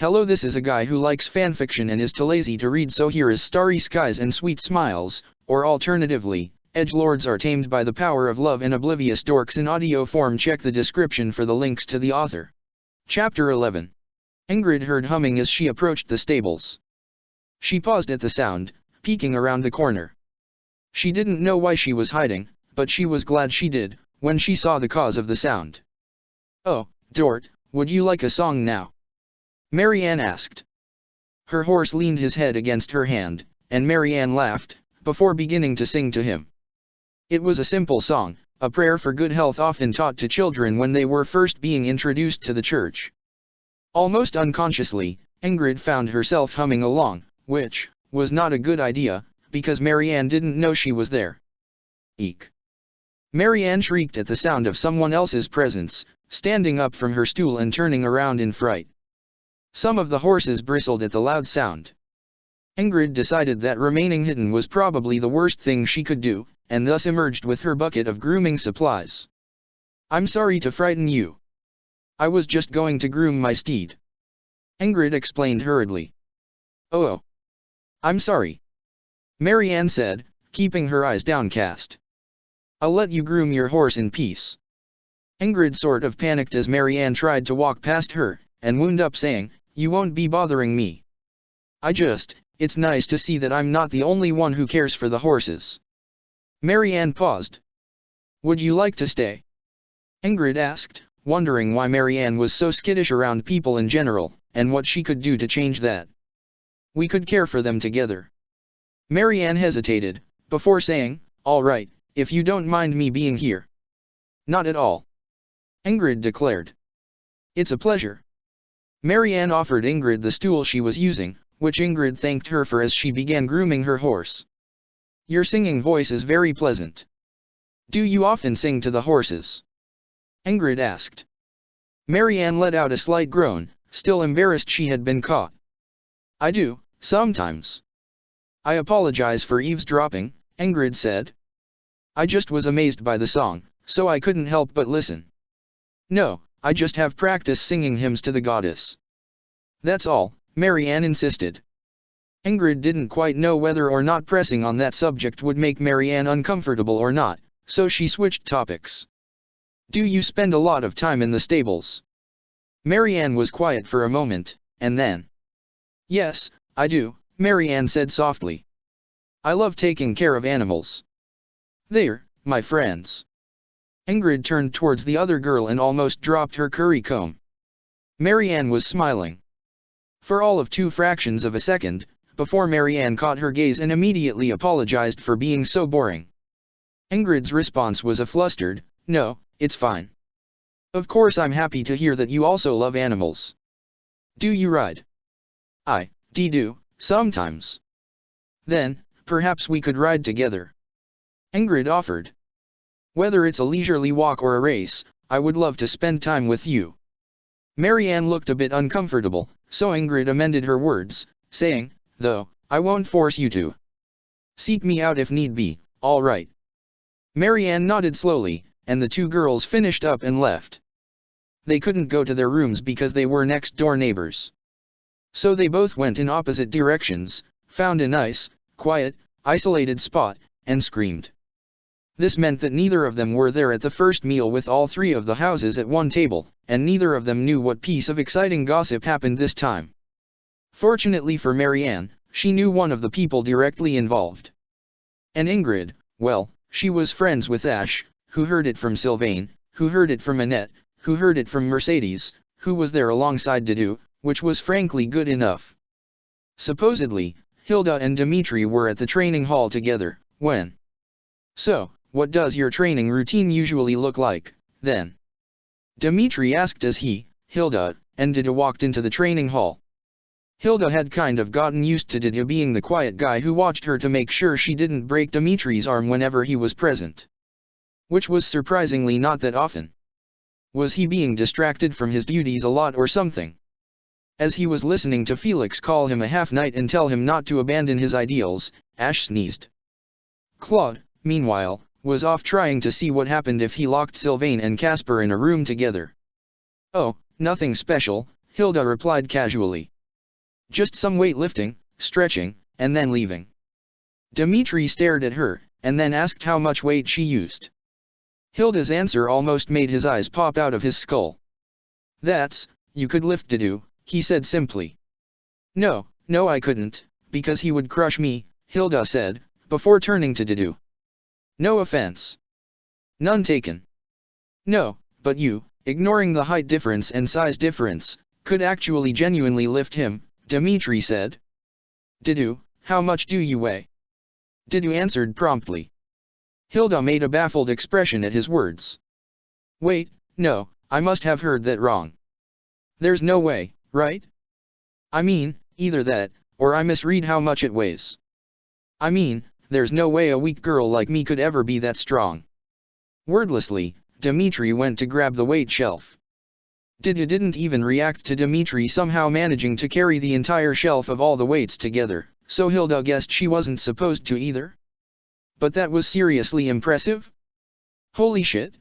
Hello, this is a guy who likes fanfiction and is too lazy to read, so here is Starry Skies and Sweet Smiles, or alternatively, Edgelords are tamed by the power of love and oblivious dorks in audio form. Check the description for the links to the author. Chapter 11. Ingrid heard humming as she approached the stables. She paused at the sound, peeking around the corner. She didn't know why she was hiding, but she was glad she did, when she saw the cause of the sound. "Oh, Dort, would you like a song now?" Marianne asked. Her horse leaned his head against her hand, and Marianne laughed, before beginning to sing to him. It was a simple song, a prayer for good health often taught to children when they were first being introduced to the church. Almost unconsciously, Ingrid found herself humming along, which was not a good idea, because Marianne didn't know she was there. Eek! Marianne shrieked at the sound of someone else's presence, standing up from her stool and turning around in fright. Some of the horses bristled at the loud sound. Ingrid decided that remaining hidden was probably the worst thing she could do, and thus emerged with her bucket of grooming supplies. "I'm sorry to frighten you. I was just going to groom my steed," Ingrid explained hurriedly. "Oh. I'm sorry," Marianne said, keeping her eyes downcast. "I'll let you groom your horse in peace." Ingrid sort of panicked as Marianne tried to walk past her, and wound up saying, "You won't be bothering me. It's nice to see that I'm not the only one who cares for the horses." Marianne paused. "Would you like to stay?" Ingrid asked, wondering why Marianne was so skittish around people in general, and what she could do to change that. "We could care for them together." Marianne hesitated, before saying, "All right, if you don't mind me being here." "Not at all," Ingrid declared. "It's a pleasure." Marianne offered Ingrid the stool she was using, which Ingrid thanked her for as she began grooming her horse. "Your singing voice is very pleasant. Do you often sing to the horses?" Ingrid asked. Marianne let out a slight groan, still embarrassed she had been caught. "I do, sometimes. I apologize for eavesdropping," Ingrid said. "I just was amazed by the song, so I couldn't help but listen. No, I just have practice singing hymns to the goddess. That's all," Marianne insisted. Ingrid didn't quite know whether or not pressing on that subject would make Marianne uncomfortable or not, so she switched topics. "Do you spend a lot of time in the stables?" Marianne was quiet for a moment, and then, "Yes, I do," Marianne said softly. "I love taking care of animals. They're my friends." Ingrid turned towards the other girl and almost dropped her curry comb. Marianne was smiling. For all of 2 fractions of a second, before Marianne caught her gaze and immediately apologized for being so boring. Ingrid's response was a flustered, "No, it's fine. Of course I'm happy to hear that you also love animals. Do you ride?" "I do, sometimes." "Then, perhaps we could ride together," Ingrid offered. "Whether it's a leisurely walk or a race, I would love to spend time with you." Marianne looked a bit uncomfortable, so Ingrid amended her words, saying, "Though, I won't force you to. Seek me out if need be, all right?" Marianne nodded slowly, and the 2 girls finished up and left. They couldn't go to their rooms because they were next-door neighbors. So they both went in opposite directions, found a nice, quiet, isolated spot, and screamed. This meant that neither of them were there at the first meal with all 3 of the houses at one table, and neither of them knew what piece of exciting gossip happened this time. Fortunately for Marianne, she knew one of the people directly involved. And Ingrid, well, she was friends with Ash, who heard it from Sylvain, who heard it from Annette, who heard it from Mercedes, who was there alongside Dudu, which was frankly good enough. Supposedly, Hilda and Dimitri were at the training hall together, when. "So, what does your training routine usually look like, then?" Dimitri asked as he, Hilda, and Dudu walked into the training hall. Hilda had kind of gotten used to Dudu being the quiet guy who watched her to make sure she didn't break Dimitri's arm whenever he was present. Which was surprisingly not that often. Was he being distracted from his duties a lot or something? As he was listening to Felix call him a half-knight and tell him not to abandon his ideals, Ash sneezed. Claude, meanwhile, was off trying to see what happened if he locked Sylvain and Casper in a room together. "Oh, nothing special," Hilda replied casually. Just some weightlifting, stretching, and then leaving. Dmitri stared at her, and then asked how much weight she used. Hilda's answer almost made his eyes pop out of his skull. That's, you could lift Didu, he said simply. No, I couldn't, because he would crush me, Hilda said, before turning to Didu. No offense. None taken. No, but you, ignoring the height difference and size difference, could actually genuinely lift him, Dmitri said. Didu, how much do you weigh? Didu answered promptly. Hilda made a baffled expression at his words. Wait, no, I must have heard that wrong. There's no way, right? I mean, either that, or I misread how much it weighs. I mean, there's no way a weak girl like me could ever be that strong. Wordlessly, Dmitri went to grab the weight shelf. Didu didn't even react to Dmitri somehow managing to carry the entire shelf of all the weights together, so Hilda guessed she wasn't supposed to either. But that was seriously impressive. Holy shit.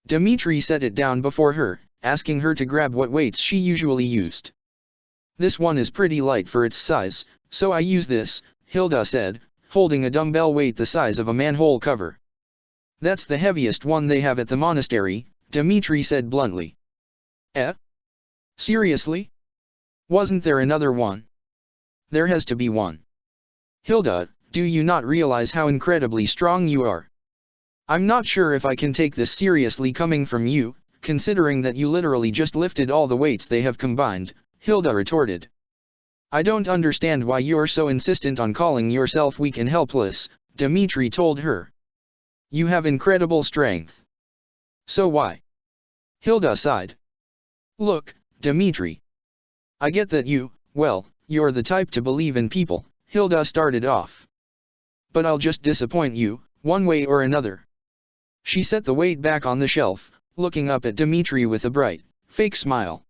Dmitri set it down before her, asking her to grab what weights she usually used. This one is pretty light for its size, so I use this, Hilda said, holding a dumbbell weight the size of a manhole cover. That's the heaviest one they have at the monastery, Dmitri said bluntly. Eh? Seriously? Wasn't there another one? There has to be one. Hilda, do you not realize how incredibly strong you are? I'm not sure if I can take this seriously coming from you, considering that you literally just lifted all the weights they have combined, Hilda retorted. I don't understand why you're so insistent on calling yourself weak and helpless, Dmitri told her. You have incredible strength. So why? Hilda sighed. Look, Dmitri. I get that you're the type to believe in people, Hilda started off. But I'll just disappoint you, one way or another. She set the weight back on the shelf, looking up at Dmitri with a bright, fake smile.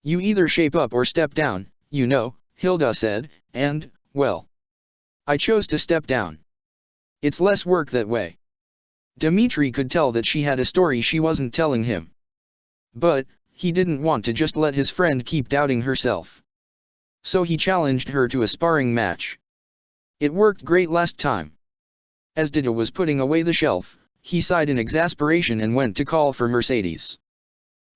You either shape up or step down, you know, Hilda said, and, well. I chose to step down. It's less work that way. Dmitri could tell that she had a story she wasn't telling him. But, he didn't want to just let his friend keep doubting herself. So he challenged her to a sparring match. It worked great last time. As Didu was putting away the shelf, he sighed in exasperation and went to call for Mercedes.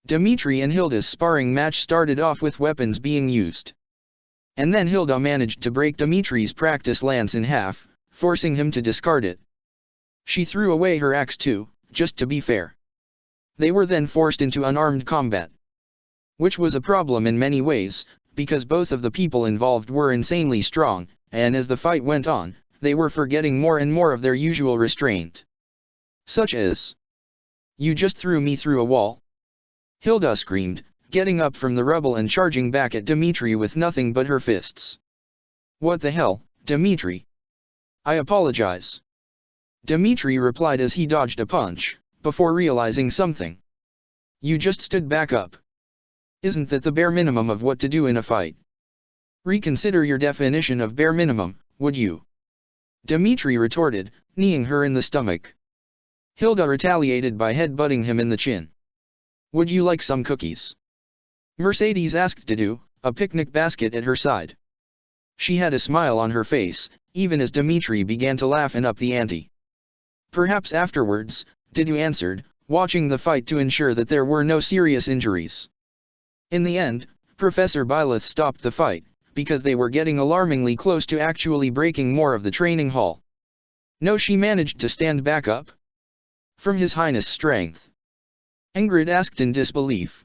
Dmitri and Hilda's sparring match started off with weapons being used. And then Hilda managed to break Dmitri's practice lance in half, forcing him to discard it. She threw away her axe too, just to be fair. They were then forced into unarmed combat. Which was a problem in many ways, because both of the people involved were insanely strong, and as the fight went on, they were forgetting more and more of their usual restraint. Such as, "You just threw me through a wall?" Hilda screamed, getting up from the rubble and charging back at Dmitri with nothing but her fists. "What the hell, Dmitri? I apologize." Dmitri replied as he dodged a punch, before realizing something. "You just stood back up. Isn't that the bare minimum of what to do in a fight? Reconsider your definition of bare minimum, would you?" Dmitri retorted, kneeing her in the stomach. Hilda retaliated by head-butting him in the chin. "Would you like some cookies?" Mercedes asked Didu, a picnic basket at her side. She had a smile on her face, even as Dmitri began to laugh and up the ante. "Perhaps afterwards," Didu answered, watching the fight to ensure that there were no serious injuries. In the end, Professor Byleth stopped the fight, because they were getting alarmingly close to actually breaking more of the training hall. "No, she managed to stand back up? From His Highness' strength?" Ingrid asked in disbelief.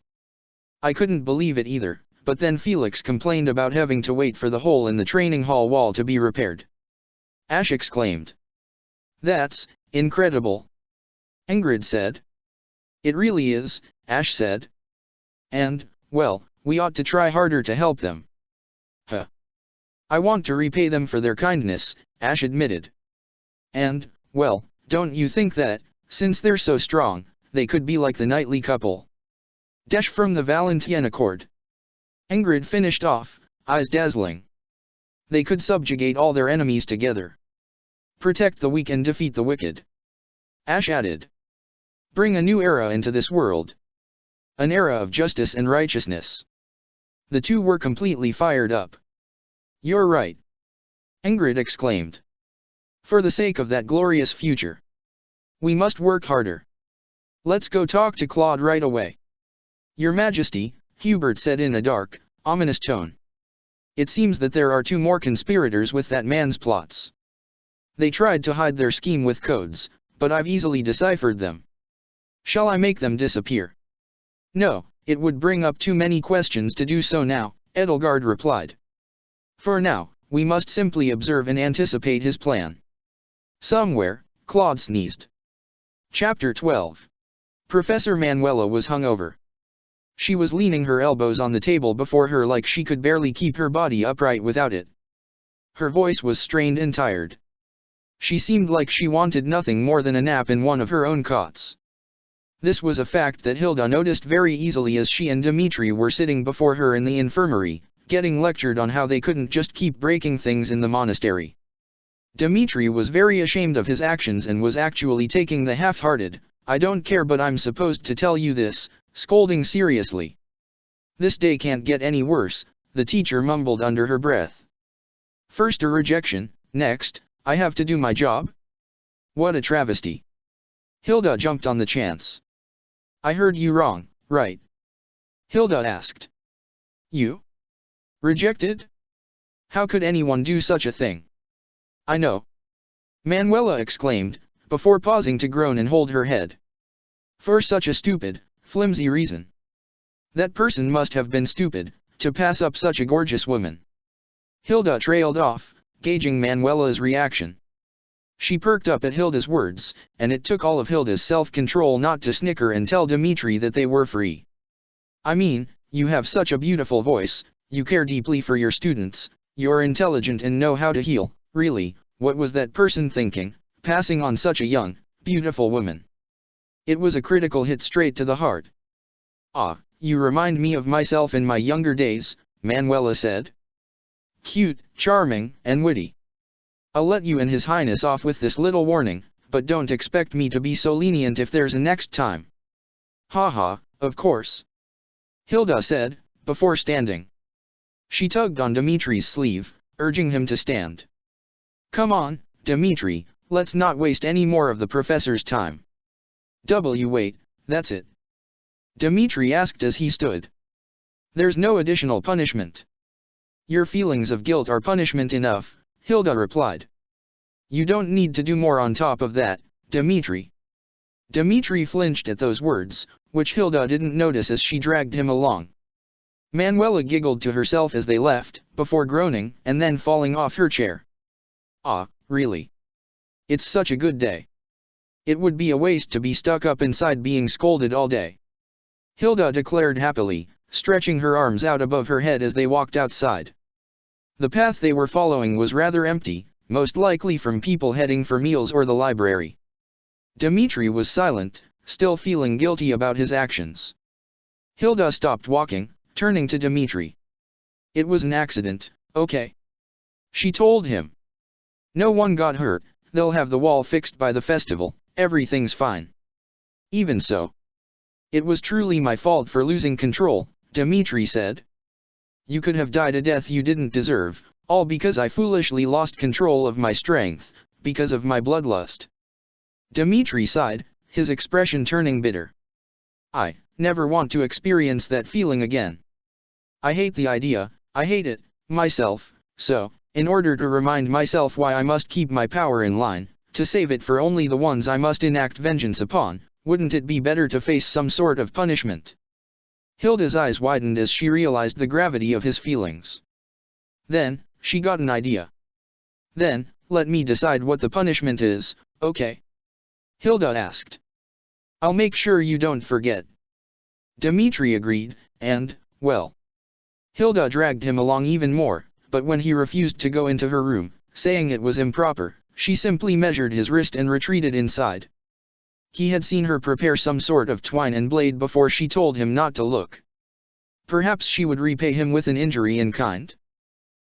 "I couldn't believe it either, but then Felix complained about having to wait for the hole in the training hall wall to be repaired." Ash exclaimed. "That's incredible," Ingrid said. "It really is," Ash said. "And, well, we ought to try harder to help them." "Huh. I want to repay them for their kindness," Ash admitted. "And, well, don't you think that, since they're so strong, they could be like the knightly couple? Dash from the Valentine Accord." Ingrid finished off, eyes dazzling. "They could subjugate all their enemies together. Protect the weak and defeat the wicked." Ash added. "Bring a new era into this world. An era of justice and righteousness." The two were completely fired up. "You're right," Ingrid exclaimed. "For the sake of that glorious future, we must work harder. Let's go talk to Claude right away." "Your Majesty," Hubert said in a dark, ominous tone. "It seems that there are two more conspirators with that man's plots. They tried to hide their scheme with codes, but I've easily deciphered them. Shall I make them disappear?" "No, it would bring up too many questions to do so now," Edelgard replied. "For now, we must simply observe and anticipate his plan." Somewhere, Claude sneezed. Chapter 12. Professor Manuela was hungover. She was leaning her elbows on the table before her like she could barely keep her body upright without it. Her voice was strained and tired. She seemed like she wanted nothing more than a nap in one of her own cots. This was a fact that Hilda noticed very easily as she and Dmitri were sitting before her in the infirmary, getting lectured on how they couldn't just keep breaking things in the monastery. Dmitri was very ashamed of his actions and was actually taking the half-hearted, "I don't care but I'm supposed to tell you this," scolding seriously. "This day can't get any worse," the teacher mumbled under her breath. "First a rejection, next, I have to do my job? What a travesty." Hilda jumped on the chance. "I heard you wrong, right?" Hilda asked. "You? Rejected? How could anyone do such a thing?" "I know," Manuela exclaimed, before pausing to groan and hold her head. "For such a stupid, flimsy reason. That person must have been stupid, to pass up such a gorgeous woman." Hilda trailed off, gauging Manuela's reaction. She perked up at Hilda's words, and it took all of Hilda's self-control not to snicker and tell Dmitri that they were free. "I mean, you have such a beautiful voice, you care deeply for your students, you're intelligent and know how to heal. Really, what was that person thinking, passing on such a young, beautiful woman?" It was a critical hit straight to the heart. "Ah, you remind me of myself in my younger days," Manuela said. "Cute, charming, and witty. I'll let you and His Highness off with this little warning, but don't expect me to be so lenient if there's a next time." "Haha, of course," Hilda said, before standing. She tugged on Dmitri's sleeve, urging him to stand. "Come on, Dmitri, let's not waste any more of the professor's time." Wait, that's it," Dmitri asked as he stood. "There's no additional punishment." "Your feelings of guilt are punishment enough," Hilda replied. "You don't need to do more on top of that, Dmitri." Dmitri flinched at those words, which Hilda didn't notice as she dragged him along. Manuela giggled to herself as they left, before groaning and then falling off her chair. "Ah, really? It's such a good day. It would be a waste to be stuck up inside being scolded all day," Hilda declared happily, stretching her arms out above her head as they walked outside. The path they were following was rather empty, most likely from people heading for meals or the library. Dmitri was silent, still feeling guilty about his actions. Hilda stopped walking, turning to Dmitri. "It was an accident, okay?" she told him. "No one got hurt, they'll have the wall fixed by the festival, everything's fine." "Even so, it was truly my fault for losing control," Dmitri said. "You could have died a death you didn't deserve, all because I foolishly lost control of my strength, because of my bloodlust." Dmitri sighed, his expression turning bitter. "I never want to experience that feeling again. I hate the idea, I hate it, myself, so, in order to remind myself why I must keep my power in line, to save it for only the ones I must enact vengeance upon, wouldn't it be better to face some sort of punishment?" Hilda's eyes widened as she realized the gravity of his feelings. Then, she got an idea. "Then, let me decide what the punishment is, okay?" Hilda asked. "I'll make sure you don't forget." Dmitri agreed, and, well. Hilda dragged him along even more, but when he refused to go into her room, saying it was improper, she simply measured his wrist and retreated inside. He had seen her prepare some sort of twine and blade before she told him not to look. Perhaps she would repay him with an injury in kind?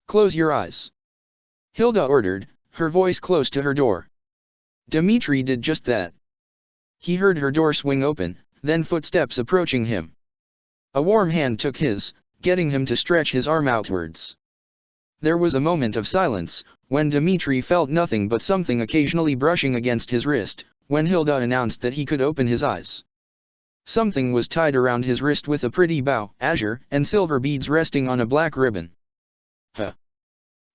"Close your eyes," Hilda ordered, her voice close to her door. Dmitri did just that. He heard her door swing open, then footsteps approaching him. A warm hand took his, getting him to stretch his arm outwards. There was a moment of silence, when Dmitri felt nothing but something occasionally brushing against his wrist, when Hilda announced that he could open his eyes. Something was tied around his wrist with a pretty bow, azure and silver beads resting on a black ribbon. Huh.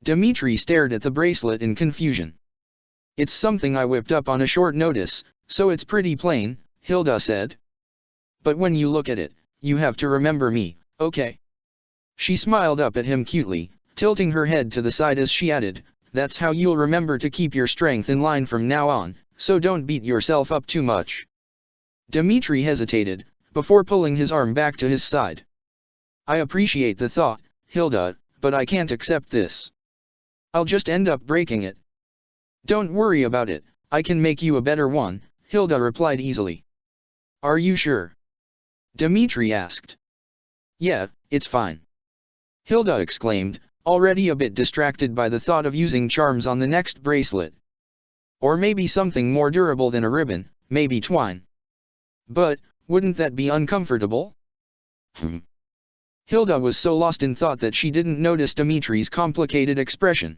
Dmitri stared at the bracelet in confusion. It's something I whipped up on a short notice, so it's pretty plain, Hilda said. But when you look at it, you have to remember me, okay? She smiled up at him cutely, tilting her head to the side as she added, that's how you'll remember to keep your strength in line from now on, so don't beat yourself up too much. Dmitri hesitated, before pulling his arm back to his side. I appreciate the thought, Hilda, but I can't accept this. I'll just end up breaking it. Don't worry about it, I can make you a better one, Hilda replied easily. Are you sure? Dmitri asked. Yeah, it's fine. Hilda exclaimed, already a bit distracted by the thought of using charms on the next bracelet. Or maybe something more durable than a ribbon, maybe twine. But, wouldn't that be uncomfortable? Hilda was so lost in thought that she didn't notice Dmitri's complicated expression.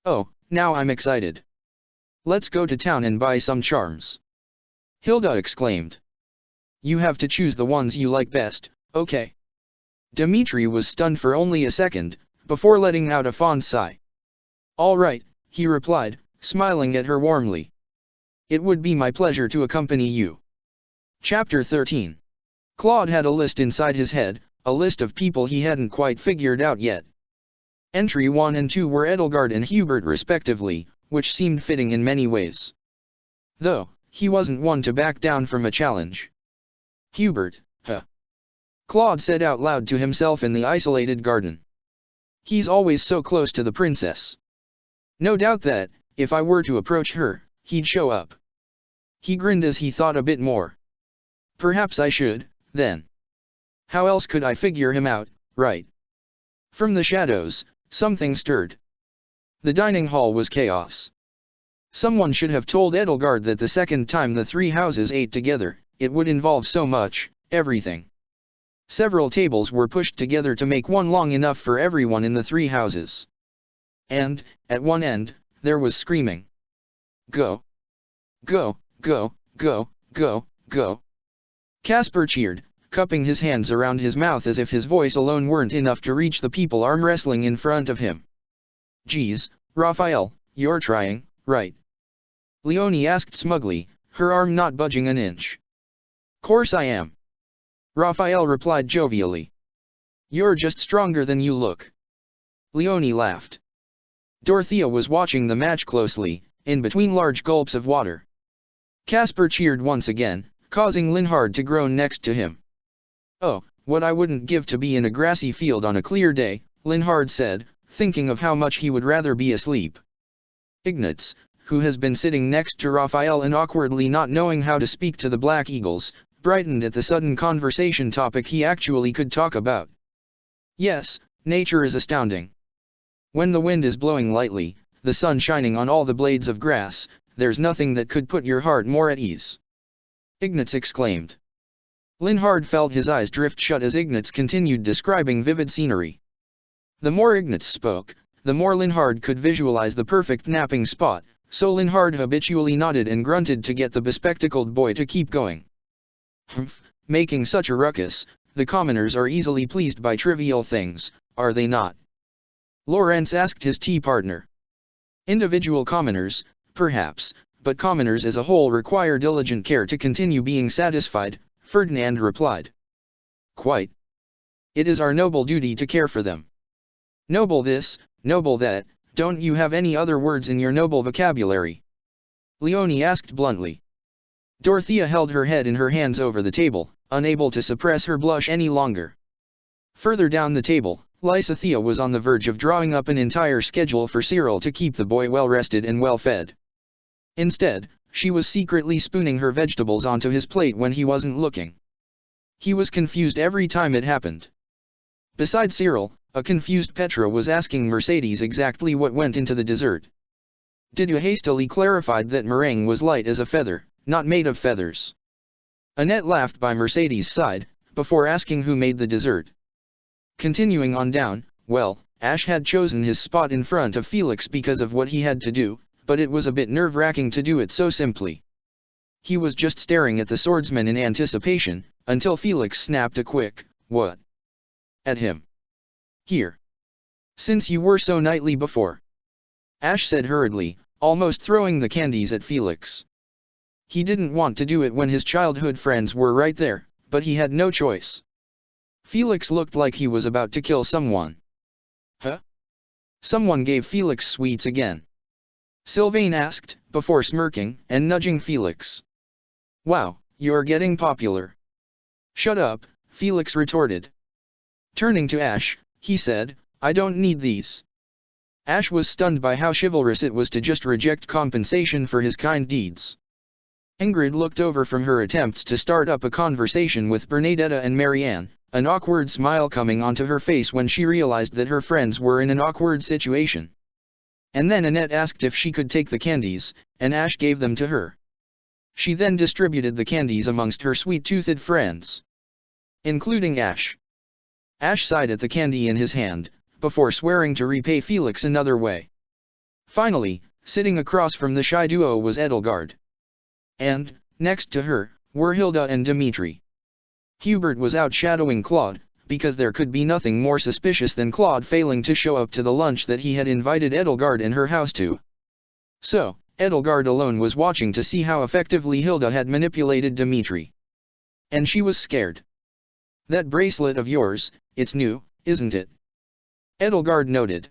Oh, now I'm excited. Let's go to town and buy some charms. Hilda exclaimed. You have to choose the ones you like best, okay? Dmitri was stunned for only a second, before letting out a fond sigh. All right, he replied, smiling at her warmly. It would be my pleasure to accompany you. Chapter 13. Claude had a list inside his head, a list of people he hadn't quite figured out yet. Entry 1 and 2 were Edelgard and Hubert respectively, which seemed fitting in many ways. Though, he wasn't one to back down from a challenge. Hubert, huh? Claude said out loud to himself in the isolated garden. He's always so close to the princess. No doubt that, if I were to approach her, he'd show up. He grinned as he thought a bit more. Perhaps I should, then. How else could I figure him out, right? From the shadows, something stirred. The dining hall was chaos. Someone should have told Edelgard that the second time the three houses ate together, it would involve so much, everything. Several tables were pushed together to make one long enough for everyone in the three houses. And, at one end, there was screaming. Go! Go, go, go, go, go! Caspar cheered, cupping his hands around his mouth as if his voice alone weren't enough to reach the people arm wrestling in front of him. Geez, Raphael, you're trying, right? Leonie asked smugly, her arm not budging an inch. Course I am. Raphael replied jovially. You're just stronger than you look. Leonie laughed. Dorothea was watching the match closely, in between large gulps of water. Caspar cheered once again, causing Linhard to groan next to him. Oh, what I wouldn't give to be in a grassy field on a clear day, Linhard said, thinking of how much he would rather be asleep. Ignatz, who has been sitting next to Raphael and awkwardly not knowing how to speak to the Black Eagles, brightened at the sudden conversation topic he actually could talk about. Yes, nature is astounding. When the wind is blowing lightly, the sun shining on all the blades of grass, there's nothing that could put your heart more at ease. Ignatz exclaimed. Linhard felt his eyes drift shut as Ignatz continued describing vivid scenery. The more Ignatz spoke, the more Linhard could visualize the perfect napping spot, so Linhard habitually nodded and grunted to get the bespectacled boy to keep going. Humph, making such a ruckus, the commoners are easily pleased by trivial things, are they not? Lorenz asked his tea partner. Individual commoners, perhaps, but commoners as a whole require diligent care to continue being satisfied, Ferdinand replied. Quite. It is our noble duty to care for them. Noble this, noble that, don't you have any other words in your noble vocabulary? Leonie asked bluntly. Dorothea held her head in her hands over the table, unable to suppress her blush any longer. Further down the table, Lysathea was on the verge of drawing up an entire schedule for Cyril to keep the boy well rested and well fed. Instead, she was secretly spooning her vegetables onto his plate when he wasn't looking. He was confused every time it happened. Beside Cyril, a confused Petra was asking Mercedes exactly what went into the dessert. Didu hastily clarified that meringue was light as a feather, not made of feathers. Annette laughed by Mercedes' side, before asking who made the dessert. Continuing on down, well, Ash had chosen his spot in front of Felix because of what he had to do, but it was a bit nerve-wracking to do it so simply. He was just staring at the swordsman in anticipation, until Felix snapped a quick, "What?" at him. "Here. Since you were so knightly before," Ash said hurriedly, almost throwing the candies at Felix. He didn't want to do it when his childhood friends were right there, but he had no choice. Felix looked like he was about to kill someone. "Huh?" Someone gave Felix sweets again. Sylvain asked, before smirking and nudging Felix. "Wow, you're getting popular." "Shut up," Felix retorted. Turning to Ash, he said, "I don't need these." Ash was stunned by how chivalrous it was to just reject compensation for his kind deeds. Ingrid looked over from her attempts to start up a conversation with Bernadetta and Marianne, an awkward smile coming onto her face when she realized that her friends were in an awkward situation. And then Annette asked if she could take the candies, and Ash gave them to her. She then distributed the candies amongst her sweet-toothed friends, including Ash. Ash sighed at the candy in his hand, before swearing to repay Felix another way. Finally, sitting across from the shy duo was Edelgard. And, next to her, were Hilda and Dimitri. Hubert was out shadowing Claude, because there could be nothing more suspicious than Claude failing to show up to the lunch that he had invited Edelgard and her house to. So, Edelgard alone was watching to see how effectively Hilda had manipulated Dimitri. And she was scared. "That bracelet of yours, it's new, isn't it?" Edelgard noted.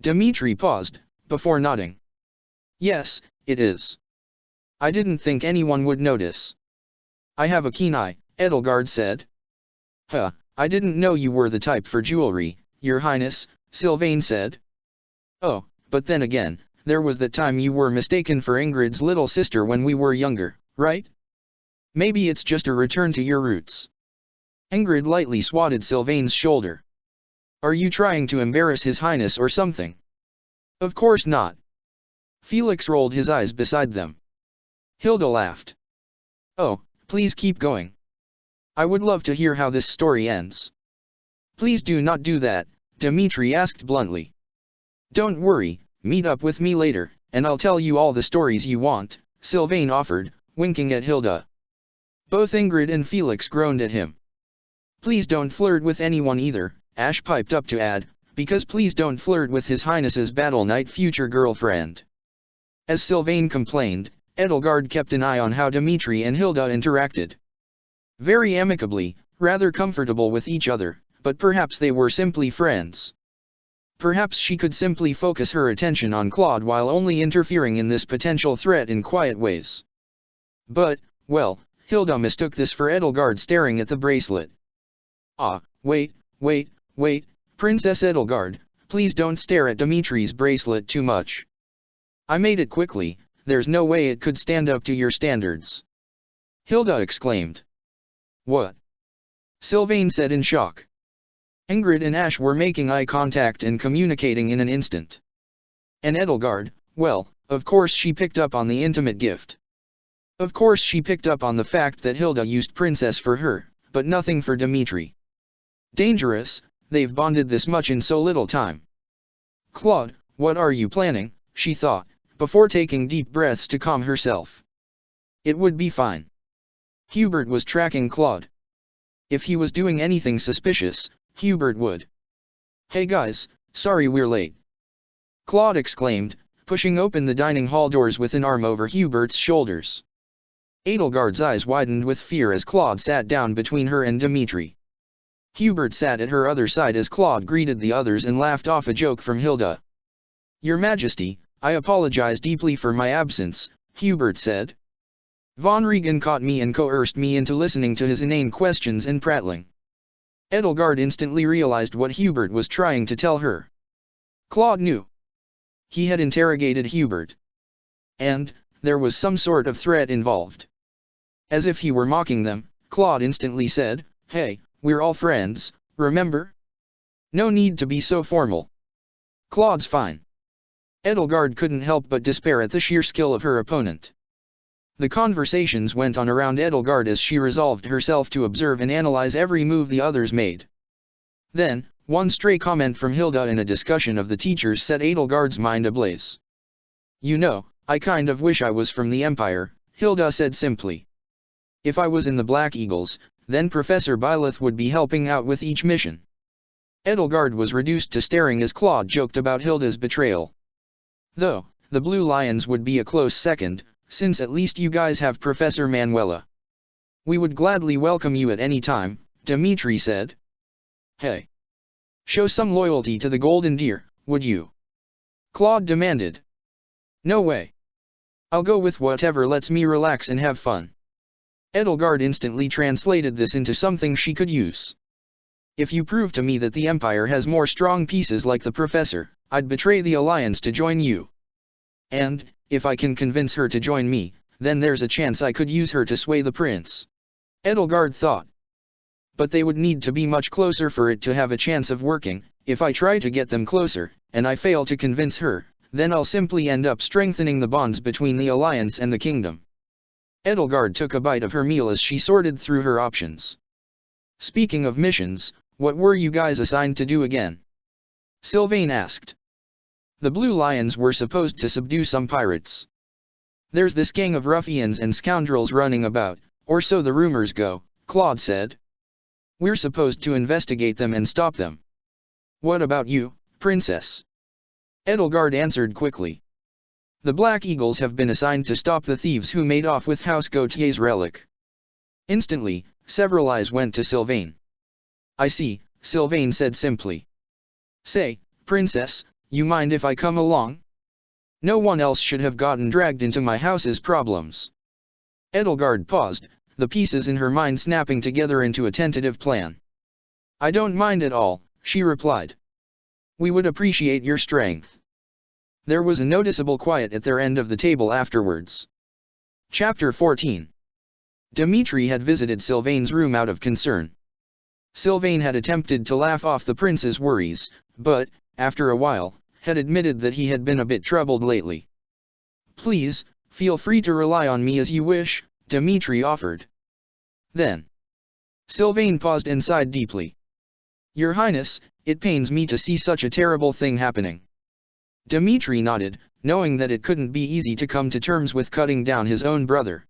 Dimitri paused, before nodding. "Yes, it is. I didn't think anyone would notice." "I have a keen eye," Edelgard said. "Huh, I didn't know you were the type for jewelry, Your Highness," Sylvain said. "Oh, but then again, there was that time you were mistaken for Ingrid's little sister when we were younger, right? Maybe it's just a return to your roots." Ingrid lightly swatted Sylvain's shoulder. "Are you trying to embarrass His Highness or something?" "Of course not." Felix rolled his eyes beside them. Hilda laughed. "Oh, please keep going. I would love to hear how this story ends." "Please do not do that," Dimitri asked bluntly. "Don't worry, meet up with me later, and I'll tell you all the stories you want," Sylvain offered, winking at Hilda. Both Ingrid and Felix groaned at him. "Please don't flirt with anyone either," Ash piped up to add, "because please don't flirt with His Highness's battle knight future girlfriend." As Sylvain complained, Edelgard kept an eye on how Dimitri and Hilda interacted. Very amicably, rather comfortable with each other, but perhaps they were simply friends. Perhaps she could simply focus her attention on Claude while only interfering in this potential threat in quiet ways. But, well, Hilda mistook this for Edelgard staring at the bracelet. "Ah, wait, Princess Edelgard, please don't stare at Dimitri's bracelet too much. I made it quickly, there's no way it could stand up to your standards," Hilda exclaimed. "What?" Sylvain said in shock. Ingrid and Ash were making eye contact and communicating in an instant. And Edelgard, well, of course she picked up on the intimate gift. Of course she picked up on the fact that Hilda used princess for her, but nothing for Dimitri. Dangerous, they've bonded this much in so little time. "Claude, what are you planning?" she thought, before taking deep breaths to calm herself. It would be fine. Hubert was tracking Claude. If he was doing anything suspicious, Hubert would. "Hey guys, sorry we're late," Claude exclaimed, pushing open the dining hall doors with an arm over Hubert's shoulders. Edelgard's eyes widened with fear as Claude sat down between her and Dimitri. Hubert sat at her other side as Claude greeted the others and laughed off a joke from Hilda. "Your Majesty, I apologize deeply for my absence," Hubert said. "Von Regan caught me and coerced me into listening to his inane questions and prattling." Edelgard instantly realized what Hubert was trying to tell her. Claude knew. He had interrogated Hubert. And, there was some sort of threat involved. As if he were mocking them, Claude instantly said, "Hey, we're all friends, remember? No need to be so formal." "Claude's fine." Edelgard couldn't help but despair at the sheer skill of her opponent. The conversations went on around Edelgard as she resolved herself to observe and analyze every move the others made. Then, one stray comment from Hilda in a discussion of the teachers set Edelgard's mind ablaze. "You know, I kind of wish I was from the Empire," Hilda said simply. "If I was in the Black Eagles, then Professor Byleth would be helping out with each mission." Edelgard was reduced to staring as Claude joked about Hilda's betrayal. "Though, the Blue Lions would be a close second, since at least you guys have Professor Manuela." "We would gladly welcome you at any time," Dimitri said. "Hey! Show some loyalty to the Golden Deer, would you?" Claude demanded. "No way. I'll go with whatever lets me relax and have fun." Edelgard instantly translated this into something she could use. "If you prove to me that the Empire has more strong pieces like the Professor, I'd betray the Alliance to join you. And, if I can convince her to join me, then there's a chance I could use her to sway the prince." Edelgard thought. "But they would need to be much closer for it to have a chance of working. If I try to get them closer, and I fail to convince her, then I'll simply end up strengthening the bonds between the Alliance and the kingdom." Edelgard took a bite of her meal as she sorted through her options. "Speaking of missions, what were you guys assigned to do again?" Sylvain asked. "The Blue Lions were supposed to subdue some pirates. There's this gang of ruffians and scoundrels running about, or so the rumors go," Claude said. "We're supposed to investigate them and stop them." "What about you, Princess?" Edelgard answered quickly. "The Black Eagles have been assigned to stop the thieves who made off with House Gautier's relic." Instantly, several eyes went to Sylvain. "I see," Sylvain said simply. "Say, Princess, you mind if I come along? No one else should have gotten dragged into my house's problems." Edelgard paused, the pieces in her mind snapping together into a tentative plan. "I don't mind at all," she replied. "We would appreciate your strength." There was a noticeable quiet at their end of the table afterwards. Chapter 14. Dimitri had visited Sylvain's room out of concern. Sylvain had attempted to laugh off the prince's worries, but, after a while, had admitted that he had been a bit troubled lately. "Please, feel free to rely on me as you wish," Dimitri offered. Then, Sylvain paused and sighed deeply. "Your Highness, it pains me to see such a terrible thing happening." Dimitri nodded, knowing that it couldn't be easy to come to terms with cutting down his own brother.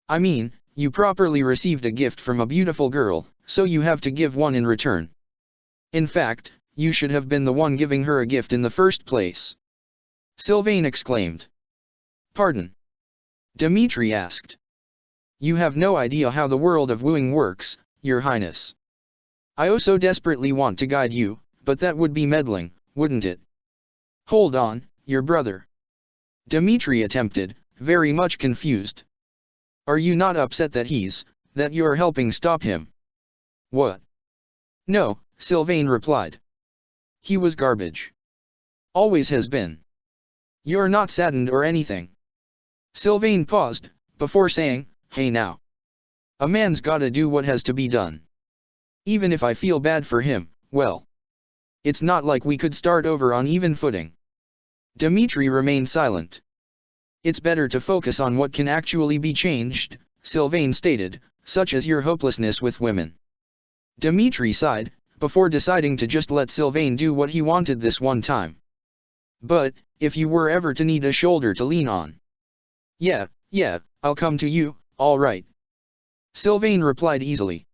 "I mean, you properly received a gift from a beautiful girl, so you have to give one in return. In fact, you should have been the one giving her a gift in the first place." Sylvain exclaimed. "Pardon?" Dimitri asked. "You have no idea how the world of wooing works, Your Highness. I oh so desperately want to guide you, but that would be meddling, wouldn't it?" "Hold on, your brother." Dimitri attempted, very much confused. "Are you not upset that you're helping stop him?" "What?" "No," Sylvain replied. "He was garbage. Always has been." "You're not saddened or anything?" Sylvain paused, before saying, "Hey now. A man's gotta do what has to be done. Even if I feel bad for him, well, it's not like we could start over on even footing." Dimitri remained silent. "It's better to focus on what can actually be changed," Sylvain stated, "such as your hopelessness with women." Dimitri sighed, before deciding to just let Sylvain do what he wanted this one time. "But, if you were ever to need a shoulder to lean on." Yeah, I'll come to you, all right." Sylvain replied easily.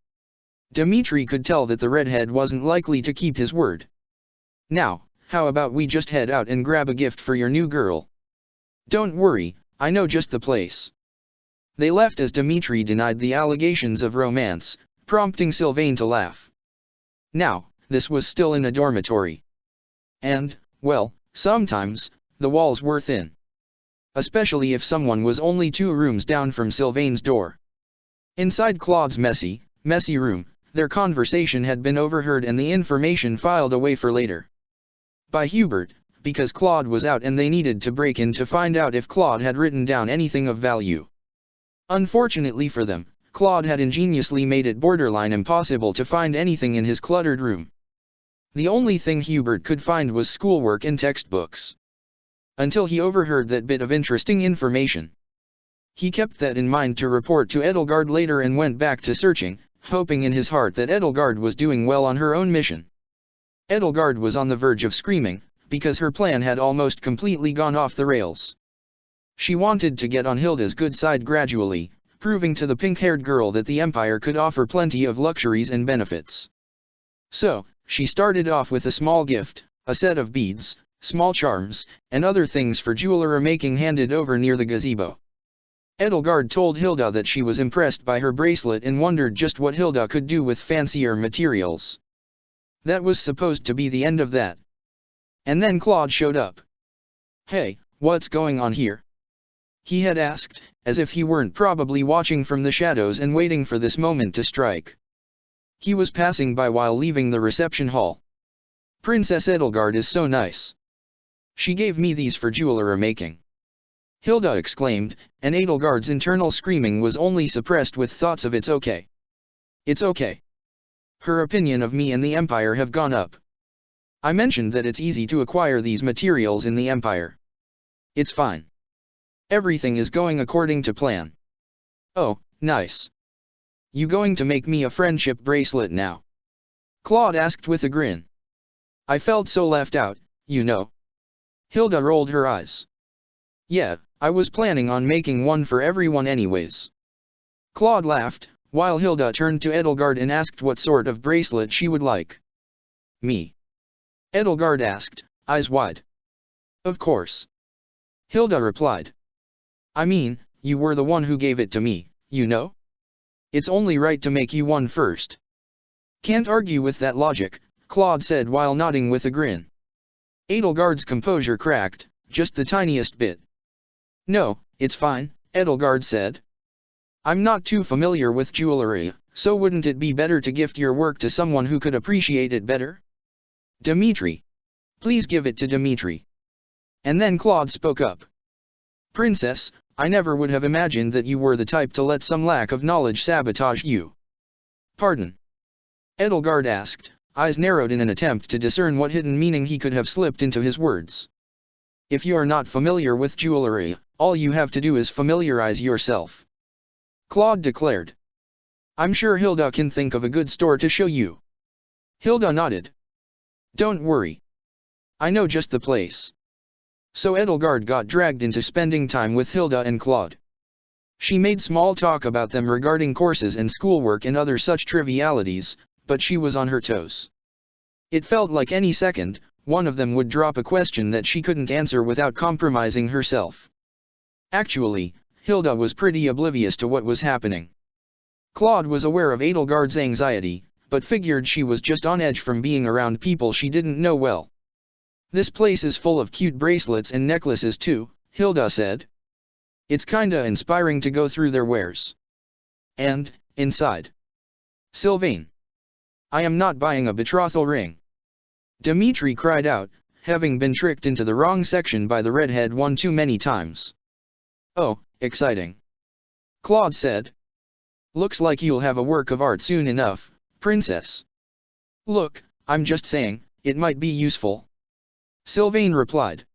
Dimitri could tell that the redhead wasn't likely to keep his word. "Now, how about we just head out and grab a gift for your new girl? Don't worry, I know just the place." They left as Dimitri denied the allegations of romance, prompting Sylvain to laugh. Now, this was still in a dormitory. And, well, sometimes, the walls were thin. Especially if someone was only 2 rooms down from Sylvain's door. Inside Claude's messy room, their conversation had been overheard and the information filed away for later. By Hubert, because Claude was out and they needed to break in to find out if Claude had written down anything of value. Unfortunately for them, Claude had ingeniously made it borderline impossible to find anything in his cluttered room. The only thing Hubert could find was schoolwork and textbooks. Until he overheard that bit of interesting information. He kept that in mind to report to Edelgard later and went back to searching, hoping in his heart that Edelgard was doing well on her own mission. Edelgard was on the verge of screaming, because her plan had almost completely gone off the rails. She wanted to get on Hilda's good side gradually, proving to the pink-haired girl that the Empire could offer plenty of luxuries and benefits. So, she started off with a small gift, a set of beads, small charms, and other things for jewelry making handed over near the gazebo. Edelgard told Hilda that she was impressed by her bracelet and wondered just what Hilda could do with fancier materials. That was supposed to be the end of that. And then Claude showed up. "Hey, what's going on here?" he had asked, as if he weren't probably watching from the shadows and waiting for this moment to strike. He was passing by while leaving the reception hall. "Princess Edelgard is so nice. She gave me these for jewelry making," Hilda exclaimed, and Edelgard's internal screaming was only suppressed with thoughts of "it's okay. It's okay. Her opinion of me and the Empire have gone up. I mentioned that it's easy to acquire these materials in the Empire. It's fine. Everything is going according to plan." "Oh, nice. You going to make me a friendship bracelet now?" Claude asked with a grin. "I felt so left out, you know." Hilda rolled her eyes. "Yeah, I was planning on making one for everyone anyways." Claude laughed, while Hilda turned to Edelgard and asked what sort of bracelet she would like. "Me?" Edelgard asked, eyes wide. "Of course," Hilda replied. "I mean, you were the one who gave it to me, you know? It's only right to make you one first." "Can't argue with that logic," Claude said while nodding with a grin. Edelgard's composure cracked, just the tiniest bit. "No, it's fine," Edelgard said. "I'm not too familiar with jewelry, so wouldn't it be better to gift your work to someone who could appreciate it better? Dimitri. Please give it to Dimitri." And then Claude spoke up. "Princess, I never would have imagined that you were the type to let some lack of knowledge sabotage you." "Pardon?" Edelgard asked, eyes narrowed in an attempt to discern what hidden meaning he could have slipped into his words. "If you're not familiar with jewelry, all you have to do is familiarize yourself," Claude declared. "I'm sure Hilda can think of a good store to show you." Hilda nodded. "Don't worry. I know just the place." So Edelgard got dragged into spending time with Hilda and Claude. She made small talk about them regarding courses and schoolwork and other such trivialities, but she was on her toes. It felt like any second, one of them would drop a question that she couldn't answer without compromising herself. Actually, Hilda was pretty oblivious to what was happening. Claude was aware of Edelgard's anxiety, but figured she was just on edge from being around people she didn't know well. "This place is full of cute bracelets and necklaces too," Hilda said. "It's kinda inspiring to go through their wares. And, inside. Sylvain. I am not buying a betrothal ring," Dimitri cried out, having been tricked into the wrong section by the redhead one too many times. "Oh, exciting," Claude said. "Looks like you'll have a work of art soon enough, princess." "Look, I'm just saying, it might be useful," Sylvain replied.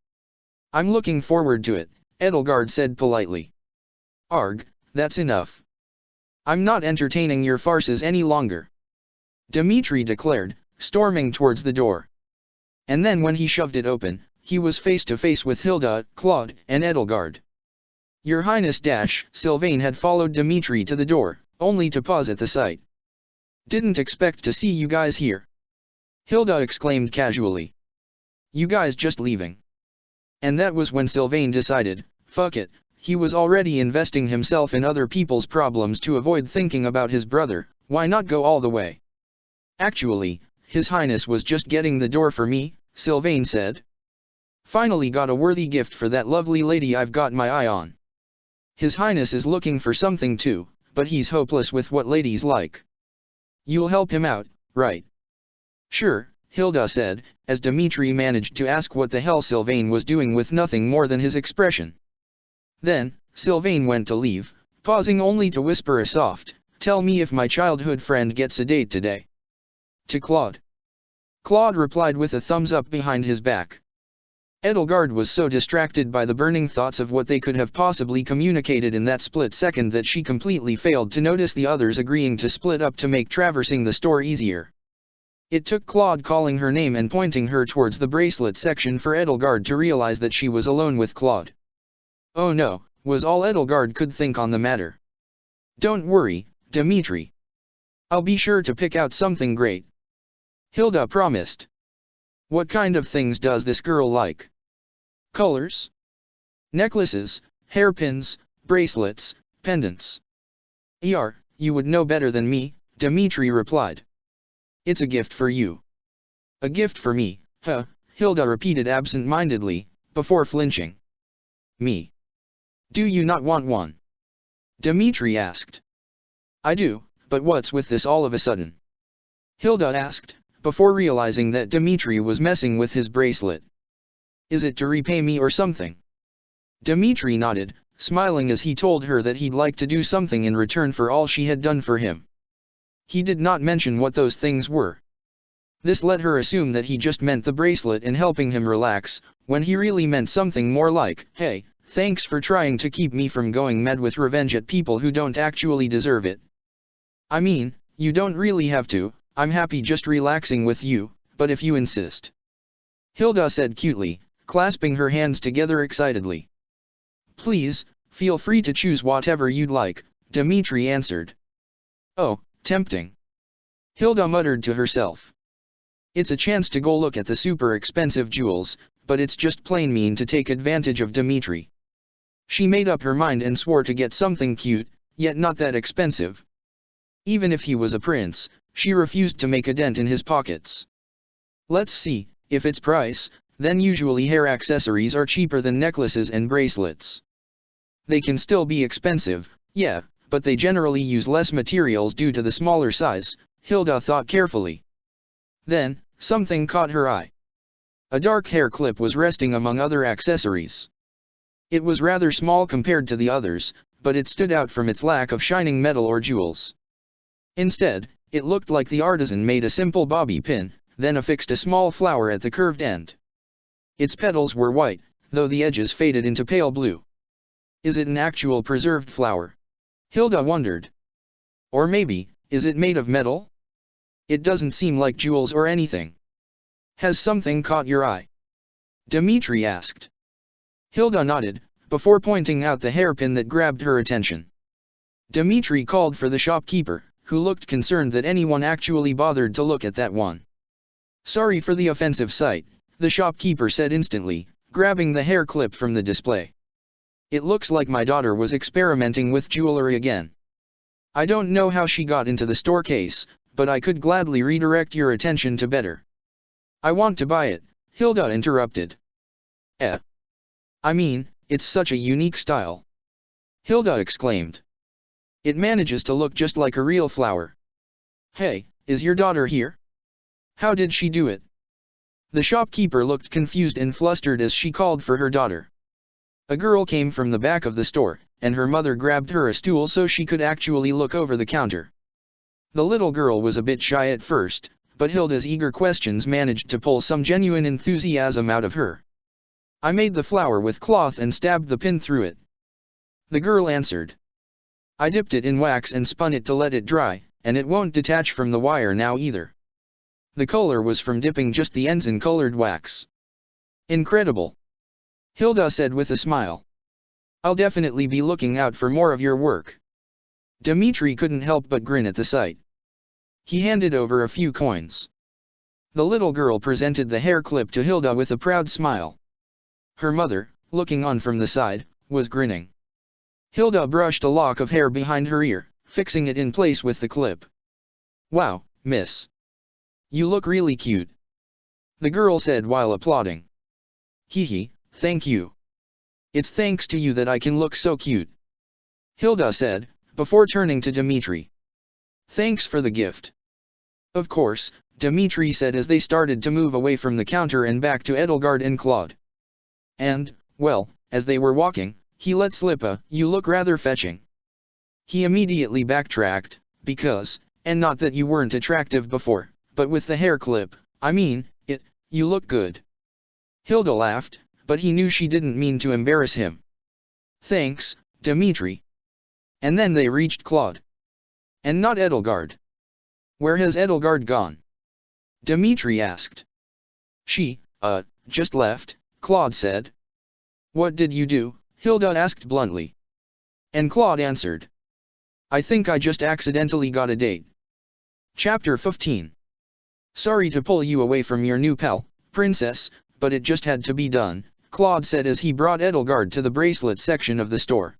"I'm looking forward to it," Edelgard said politely. "Arg, that's enough. I'm not entertaining your farces any longer," Dimitri declared, storming towards the door. And then when he shoved it open, he was face to face with Hilda, Claude, and Edelgard. "Your Highness Sylvain had followed Dimitri to the door, only to pause at the sight. "Didn't expect to see you guys here," Hilda exclaimed casually. "You guys just leaving?" And that was when Sylvain decided, fuck it, he was already investing himself in other people's problems to avoid thinking about his brother, why not go all the way? "Actually, His Highness was just getting the door for me," Sylvain said. "Finally got a worthy gift for that lovely lady I've got my eye on. His Highness is looking for something too, but he's hopeless with what ladies like. You'll help him out, right?" "Sure," Hilda said, as Dimitri managed to ask what the hell Sylvain was doing with nothing more than his expression. Then, Sylvain went to leave, pausing only to whisper a soft, "Tell me if my childhood friend gets a date today." To Claude. Claude replied with a thumbs up behind his back. Edelgard was so distracted by the burning thoughts of what they could have possibly communicated in that split second that she completely failed to notice the others agreeing to split up to make traversing the store easier. It took Claude calling her name and pointing her towards the bracelet section for Edelgard to realize that she was alone with Claude. Oh no, was all Edelgard could think on the matter. Don't worry, Dimitri. I'll be sure to pick out something great. Hilda promised. What kind of things does this girl like? Colors? Necklaces, hairpins, bracelets, pendants. You would know better than me, Dimitri replied. It's a gift for you. A gift for me, huh? Hilda repeated absent-mindedly, before flinching. Me. Do you not want one? Dimitri asked. I do, but what's with this all of a sudden? Hilda asked, before realizing that Dimitri was messing with his bracelet. Is it to repay me or something? Dimitri nodded, smiling as he told her that he'd like to do something in return for all she had done for him. He did not mention what those things were. This let her assume that he just meant the bracelet and helping him relax, when he really meant something more like, hey, thanks for trying to keep me from going mad with revenge at people who don't actually deserve it. I mean, you don't really have to, I'm happy just relaxing with you, but if you insist. Hilda said cutely, clasping her hands together excitedly. Please, feel free to choose whatever you'd like, Dimitri answered. Oh, tempting. Hilda muttered to herself. It's a chance to go look at the super expensive jewels, but it's just plain mean to take advantage of Dimitri. She made up her mind and swore to get something cute, yet not that expensive. Even if he was a prince, she refused to make a dent in his pockets. Let's see, if it's price, then usually hair accessories are cheaper than necklaces and bracelets. They can still be expensive, yeah, but they generally use less materials due to the smaller size, Hilda thought carefully. Then, something caught her eye. A dark hair clip was resting among other accessories. It was rather small compared to the others, but it stood out from its lack of shining metal or jewels. Instead, it looked like the artisan made a simple bobby pin, then affixed a small flower at the curved end. Its petals were white, though the edges faded into pale blue. Is it an actual preserved flower? Hilda wondered. Or maybe, is it made of metal? It doesn't seem like jewels or anything. Has something caught your eye? Dimitri asked. Hilda nodded, before pointing out the hairpin that grabbed her attention. Dimitri called for the shopkeeper, who looked concerned that anyone actually bothered to look at that one. Sorry for the offensive sight, the shopkeeper said instantly, grabbing the hair clip from the display. It looks like my daughter was experimenting with jewelry again. I don't know how she got into the store case, but I could gladly redirect your attention to better. I want to buy it, Hilda interrupted. I mean, it's such a unique style. Hilda exclaimed. It manages to look just like a real flower. Hey, is your daughter here? How did she do it? The shopkeeper looked confused and flustered as she called for her daughter. A girl came from the back of the store, and her mother grabbed her a stool so she could actually look over the counter. The little girl was a bit shy at first, but Hilda's eager questions managed to pull some genuine enthusiasm out of her. I made the flower with cloth and stabbed the pin through it. The girl answered. I dipped it in wax and spun it to let it dry, and it won't detach from the wire now either. The color was from dipping just the ends in colored wax. Incredible. Hilda said with a smile. I'll definitely be looking out for more of your work. Dimitri couldn't help but grin at the sight. He handed over a few coins. The little girl presented the hair clip to Hilda with a proud smile. Her mother, looking on from the side, was grinning. Hilda brushed a lock of hair behind her ear, fixing it in place with the clip. Wow, miss. You look really cute. The girl said while applauding. Hee, thank you. It's thanks to you that I can look so cute. Hilda said, before turning to Dimitri. Thanks for the gift. Of course, Dimitri said as they started to move away from the counter and back to Edelgard and Claude. And, well, as they were walking, he let slip a, you look rather fetching. He immediately backtracked, because, and not that you weren't attractive before, but with the hair clip, I mean, you look good. Hilda laughed, but he knew she didn't mean to embarrass him. Thanks, Dimitri. And then they reached Claude. And not Edelgard. Where has Edelgard gone? Dmitri asked. She, just left, Claude said. What did you do? Hilda asked bluntly. And Claude answered. I think I just accidentally got a date. Chapter 15. Sorry to pull you away from your new pal, princess, but it just had to be done, Claude said as he brought Edelgard to the bracelet section of the store.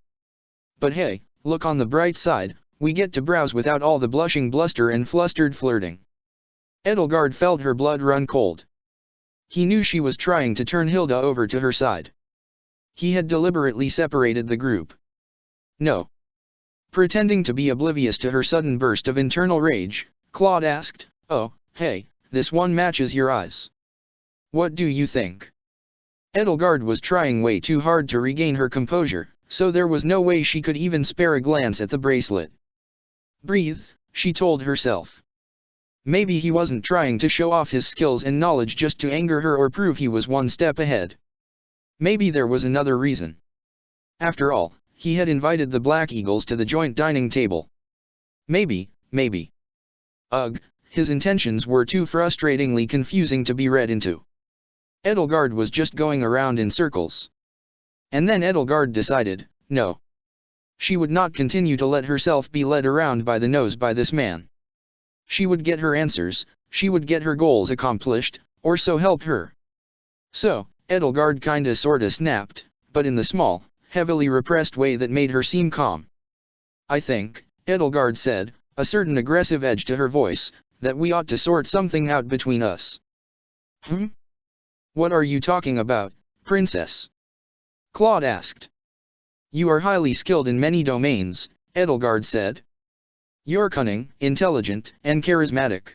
But hey, look on the bright side, we get to browse without all the blushing bluster and flustered flirting. Edelgard felt her blood run cold. He knew she was trying to turn Hilda over to her side. He had deliberately separated the group. No. Pretending to be oblivious to her sudden burst of internal rage, Claude asked, Oh, hey, this one matches your eyes. What do you think? Edelgard was trying way too hard to regain her composure, so there was no way she could even spare a glance at the bracelet. Breathe, she told herself. Maybe he wasn't trying to show off his skills and knowledge just to anger her or prove he was one step ahead. Maybe there was another reason. After all, he had invited the Black Eagles to the joint dining table. Maybe. Ugh, his intentions were too frustratingly confusing to be read into. Edelgard was just going around in circles. And then Edelgard decided, no. She would not continue to let herself be led around by the nose by this man. She would get her answers, she would get her goals accomplished, or so help her. So, Edelgard kinda sorta snapped, but in the small, heavily repressed way that made her seem calm. I think, Edelgard said, a certain aggressive edge to her voice, that we ought to sort something out between us. What are you talking about, princess? Claude asked. You are highly skilled in many domains, Edelgard said. You're cunning, intelligent, and charismatic.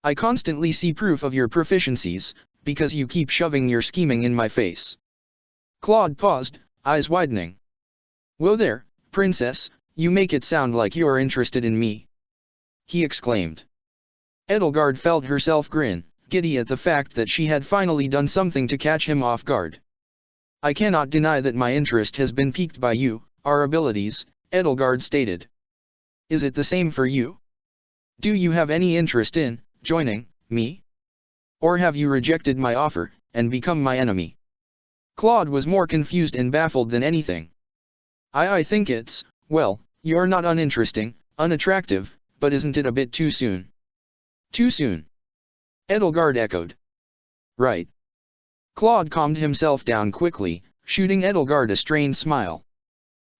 I constantly see proof of your proficiencies, because you keep shoving your scheming in my face. Claude paused, eyes widening. Whoa there, princess, you make it sound like you're interested in me. He exclaimed. Edelgard felt herself grin, giddy at the fact that she had finally done something to catch him off guard. I cannot deny that my interest has been piqued by you, our abilities, Edelgard stated. Is it the same for you? Do you have any interest in joining me? Or have you rejected my offer and become my enemy? Claude was more confused and baffled than anything. I think it's, well, you're not uninteresting, unattractive, but isn't it a bit too soon? Too soon? Edelgard echoed. Right. Claude calmed himself down quickly, shooting Edelgard a strained smile.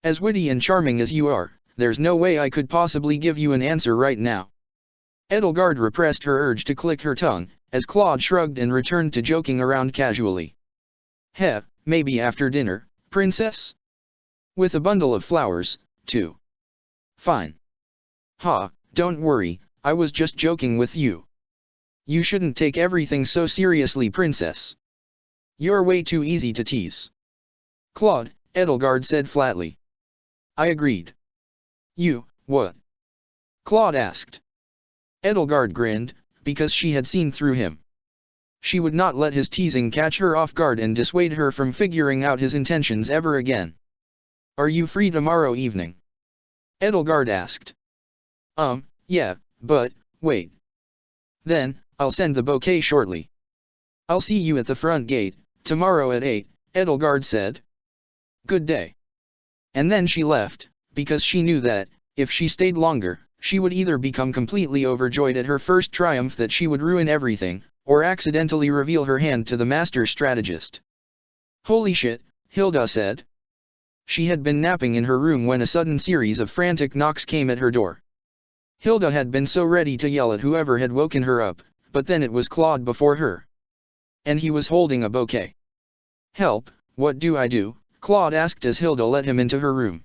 As witty and charming as you are, there's no way I could possibly give you an answer right now. Edelgard repressed her urge to click her tongue, as Claude shrugged and returned to joking around casually. Heh, maybe after dinner, princess? With a bundle of flowers, too. Fine. Ha, don't worry, I was just joking with you. You shouldn't take everything so seriously, princess. You're way too easy to tease. Claude, Edelgard said flatly. I agreed. You, what? Claude asked. Edelgard grinned, because she had seen through him. She would not let his teasing catch her off guard and dissuade her from figuring out his intentions ever again. Are you free tomorrow evening? Edelgard asked. Yeah, but, wait. Then, I'll send the bouquet shortly. I'll see you at the front gate, tomorrow at 8, Edelgard said. Good day. And then she left, because she knew that, if she stayed longer, she would either become completely overjoyed at her first triumph that she would ruin everything, or accidentally reveal her hand to the master strategist. Holy shit, Hilda said. She had been napping in her room when a sudden series of frantic knocks came at her door. Hilda had been so ready to yell at whoever had woken her up, but then it was Claude before her. And he was holding a bouquet. Help, what do I do? Claude asked as Hilda let him into her room.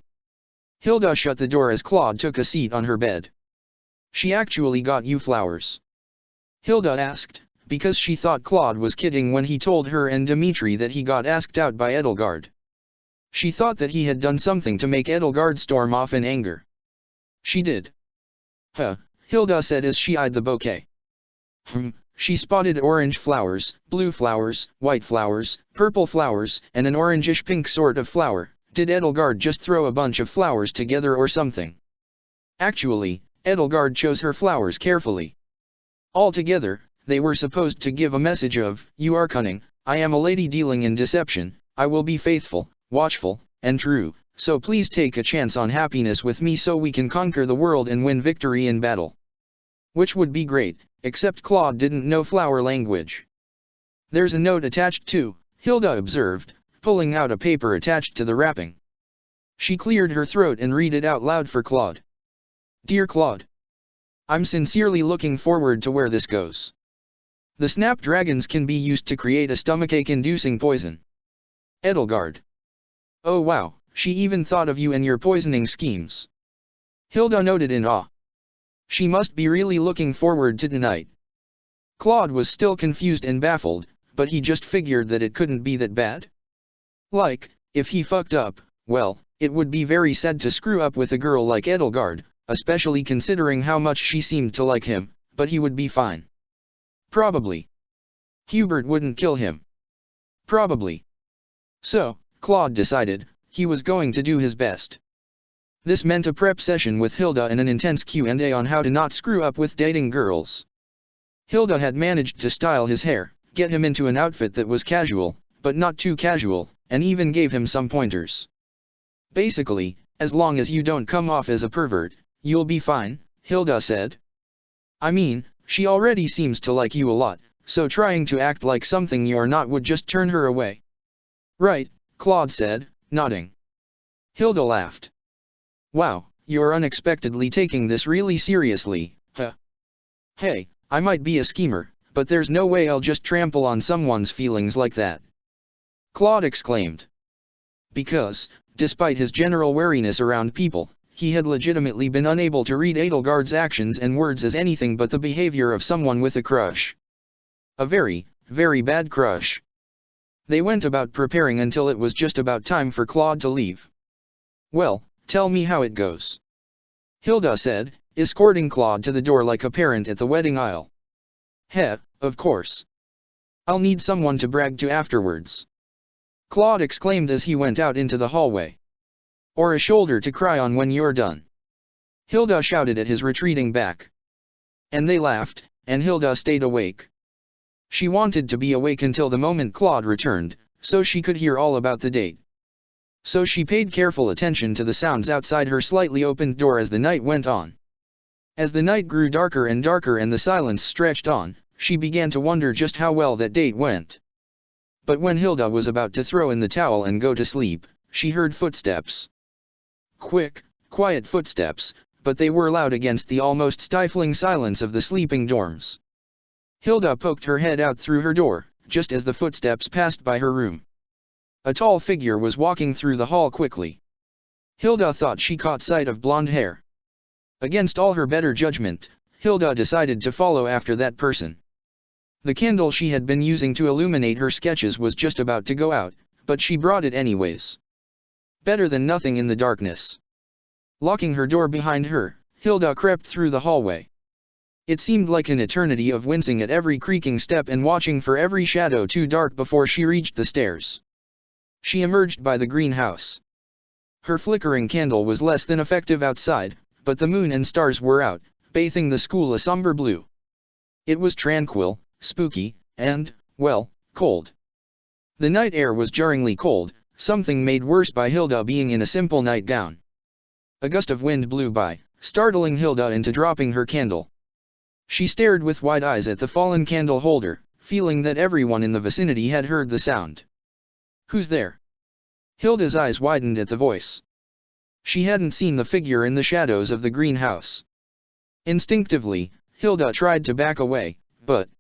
Hilda shut the door as Claude took a seat on her bed. She actually got you flowers? Hilda asked, because she thought Claude was kidding when he told her and Dmitri that he got asked out by Edelgard. She thought that he had done something to make Edelgard storm off in anger. She did. Huh, Hilda said as she eyed the bouquet. She spotted orange flowers, blue flowers, white flowers, purple flowers, and an orangish-pink sort of flower. Did Edelgard just throw a bunch of flowers together or something? Actually, Edelgard chose her flowers carefully. Altogether, They were supposed to give a message of, "You are cunning, I am a lady dealing in deception, I will be faithful, watchful, and true, so please take a chance on happiness with me so we can conquer the world and win victory in battle." Which would be great, except Claude didn't know flower language. "There's a note attached too," Hilda observed, pulling out a paper attached to the wrapping. She cleared her throat and read it out loud for Claude. "Dear Claude, I'm sincerely looking forward to where this goes. The snapdragons can be used to create a stomachache-inducing poison. Edelgard." "Oh wow, she even thought of you and your poisoning schemes." Hilda noted in awe. She must be really looking forward to tonight. Claude was still confused and baffled, but he just figured that it couldn't be that bad. Like, if he fucked up, well, it would be very sad to screw up with a girl like Edelgard, especially considering how much she seemed to like him, but he would be fine. Probably. Hubert wouldn't kill him. Probably. So, Claude decided, he was going to do his best. This meant a prep session with Hilda and an intense Q&A on how to not screw up with dating girls. Hilda had managed to style his hair, get him into an outfit that was casual, but not too casual, and even gave him some pointers. "Basically, as long as you don't come off as a pervert, you'll be fine," Hilda said. "I mean, she already seems to like you a lot, so trying to act like something you're not would just turn her away." "Right," Claude said, nodding. Hilda laughed. "Wow, you're unexpectedly taking this really seriously, huh? Hey, I might be a schemer, but there's no way I'll just trample on someone's feelings like that," Claude exclaimed. Because, despite his general wariness around people, he had legitimately been unable to read Edelgard's actions and words as anything but the behavior of someone with a crush. A very, very bad crush. They went about preparing until it was just about time for Claude to leave. "Well, tell me how it goes," Hilda said, escorting Claude to the door like a parent at the wedding aisle. "Heh, of course. I'll need someone to brag to afterwards," Claude exclaimed as he went out into the hallway. "Or a shoulder to cry on when you're done," Hilda shouted at his retreating back. And they laughed, and Hilda stayed awake. She wanted to be awake until the moment Claude returned, so she could hear all about the date. So she paid careful attention to the sounds outside her slightly opened door as the night went on. As the night grew darker and darker and the silence stretched on, she began to wonder just how well that date went. But when Hilda was about to throw in the towel and go to sleep, she heard footsteps. Quick, quiet footsteps, but they were loud against the almost stifling silence of the sleeping dorms. Hilda poked her head out through her door, just as the footsteps passed by her room. A tall figure was walking through the hall quickly. Hilda thought she caught sight of blonde hair. Against all her better judgment, Hilda decided to follow after that person. The candle she had been using to illuminate her sketches was just about to go out, but she brought it anyways. Better than nothing in the darkness. Locking her door behind her, Hilda crept through the hallway. It seemed like an eternity of wincing at every creaking step and watching for every shadow too dark before she reached the stairs. She emerged by the greenhouse. Her flickering candle was less than effective outside, but the moon and stars were out, bathing the school a somber blue. It was tranquil, spooky, and, well, cold. The night air was jarringly cold, something made worse by Hilda being in a simple nightgown. A gust of wind blew by, startling Hilda into dropping her candle. She stared with wide eyes at the fallen candle holder, feeling that everyone in the vicinity had heard the sound. "Who's there?" Hilda's eyes widened at the voice. She hadn't seen the figure in the shadows of the greenhouse. Instinctively, Hilda tried to back away, but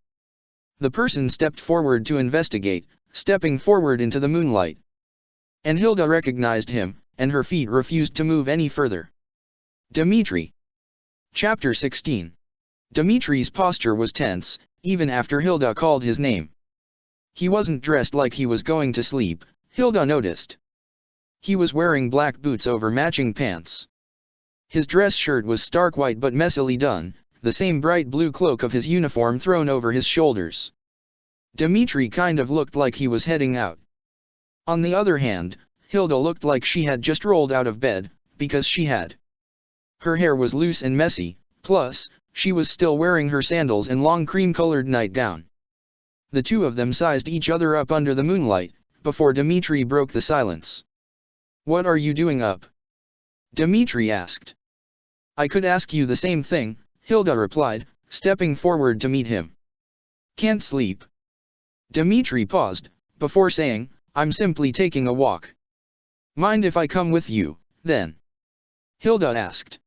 the person stepped forward to investigate, stepping forward into the moonlight. And Hilda recognized him, and her feet refused to move any further. Dmitri. Chapter 16. Dmitri's posture was tense, even after Hilda called his name. He wasn't dressed like he was going to sleep, Hilda noticed. He was wearing black boots over matching pants. His dress shirt was stark white but messily done, the same bright blue cloak of his uniform thrown over his shoulders. Dmitri kind of looked like he was heading out. On the other hand, Hilda looked like she had just rolled out of bed, because she had. Her hair was loose and messy, plus, She was still wearing her sandals and long cream-colored nightgown. The two of them sized each other up under the moonlight, before Dmitri broke the silence. "What are you doing up?" Dmitri asked. "I could ask you the same thing," Hilda replied, stepping forward to meet him. "Can't sleep?" Dmitri paused, before saying, "I'm simply taking a walk." "Mind if I come with you, then?" Hilda asked.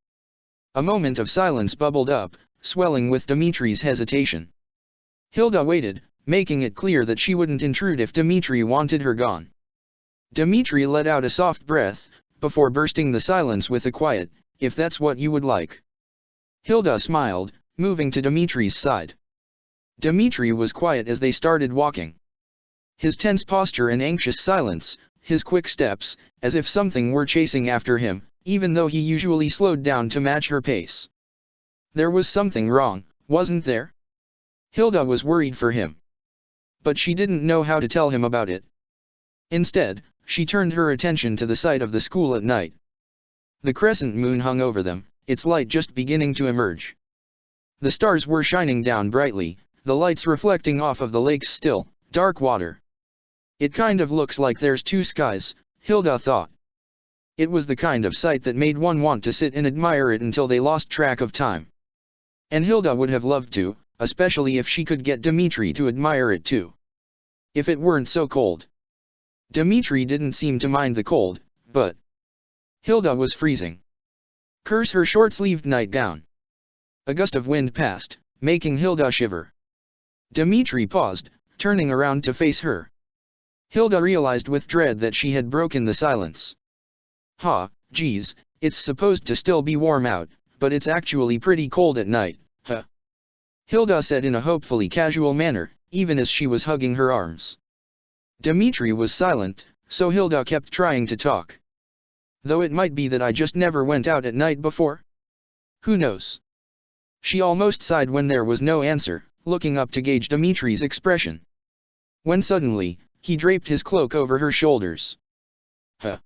A moment of silence bubbled up, swelling with Dmitri's hesitation. Hilda waited, making it clear that she wouldn't intrude if Dmitri wanted her gone. Dmitri let out a soft breath, before bursting the silence with a quiet, "If that's what you would like." Hilda smiled, moving to Dmitri's side. Dmitri was quiet as they started walking. His tense posture and anxious silence, his quick steps, as if something were chasing after him, even though he usually slowed down to match her pace. There was something wrong, wasn't there? Hilda was worried for him. But she didn't know how to tell him about it. Instead, she turned her attention to the site of the school at night. The crescent moon hung over them, its light just beginning to emerge. The stars were shining down brightly, the lights reflecting off of the lake's still, dark water. "It kind of looks like there's two skies," Hilda thought. It was the kind of sight that made one want to sit and admire it until they lost track of time. And Hilda would have loved to, especially if she could get Dmitri to admire it too. If it weren't so cold. Dmitri didn't seem to mind the cold, but Hilda was freezing. Curse her short-sleeved nightgown. A gust of wind passed, making Hilda shiver. Dmitri paused, turning around to face her. Hilda realized with dread that she had broken the silence. Geez, it's supposed to still be warm out, but it's actually pretty cold at night, huh?" Hilda said in a hopefully casual manner, even as she was hugging her arms. Dmitri was silent, so Hilda kept trying to talk. "Though it might be that I just never went out at night before? Who knows?" She almost sighed when there was no answer, looking up to gauge Dmitri's expression. When suddenly, he draped his cloak over her shoulders. "Huh?"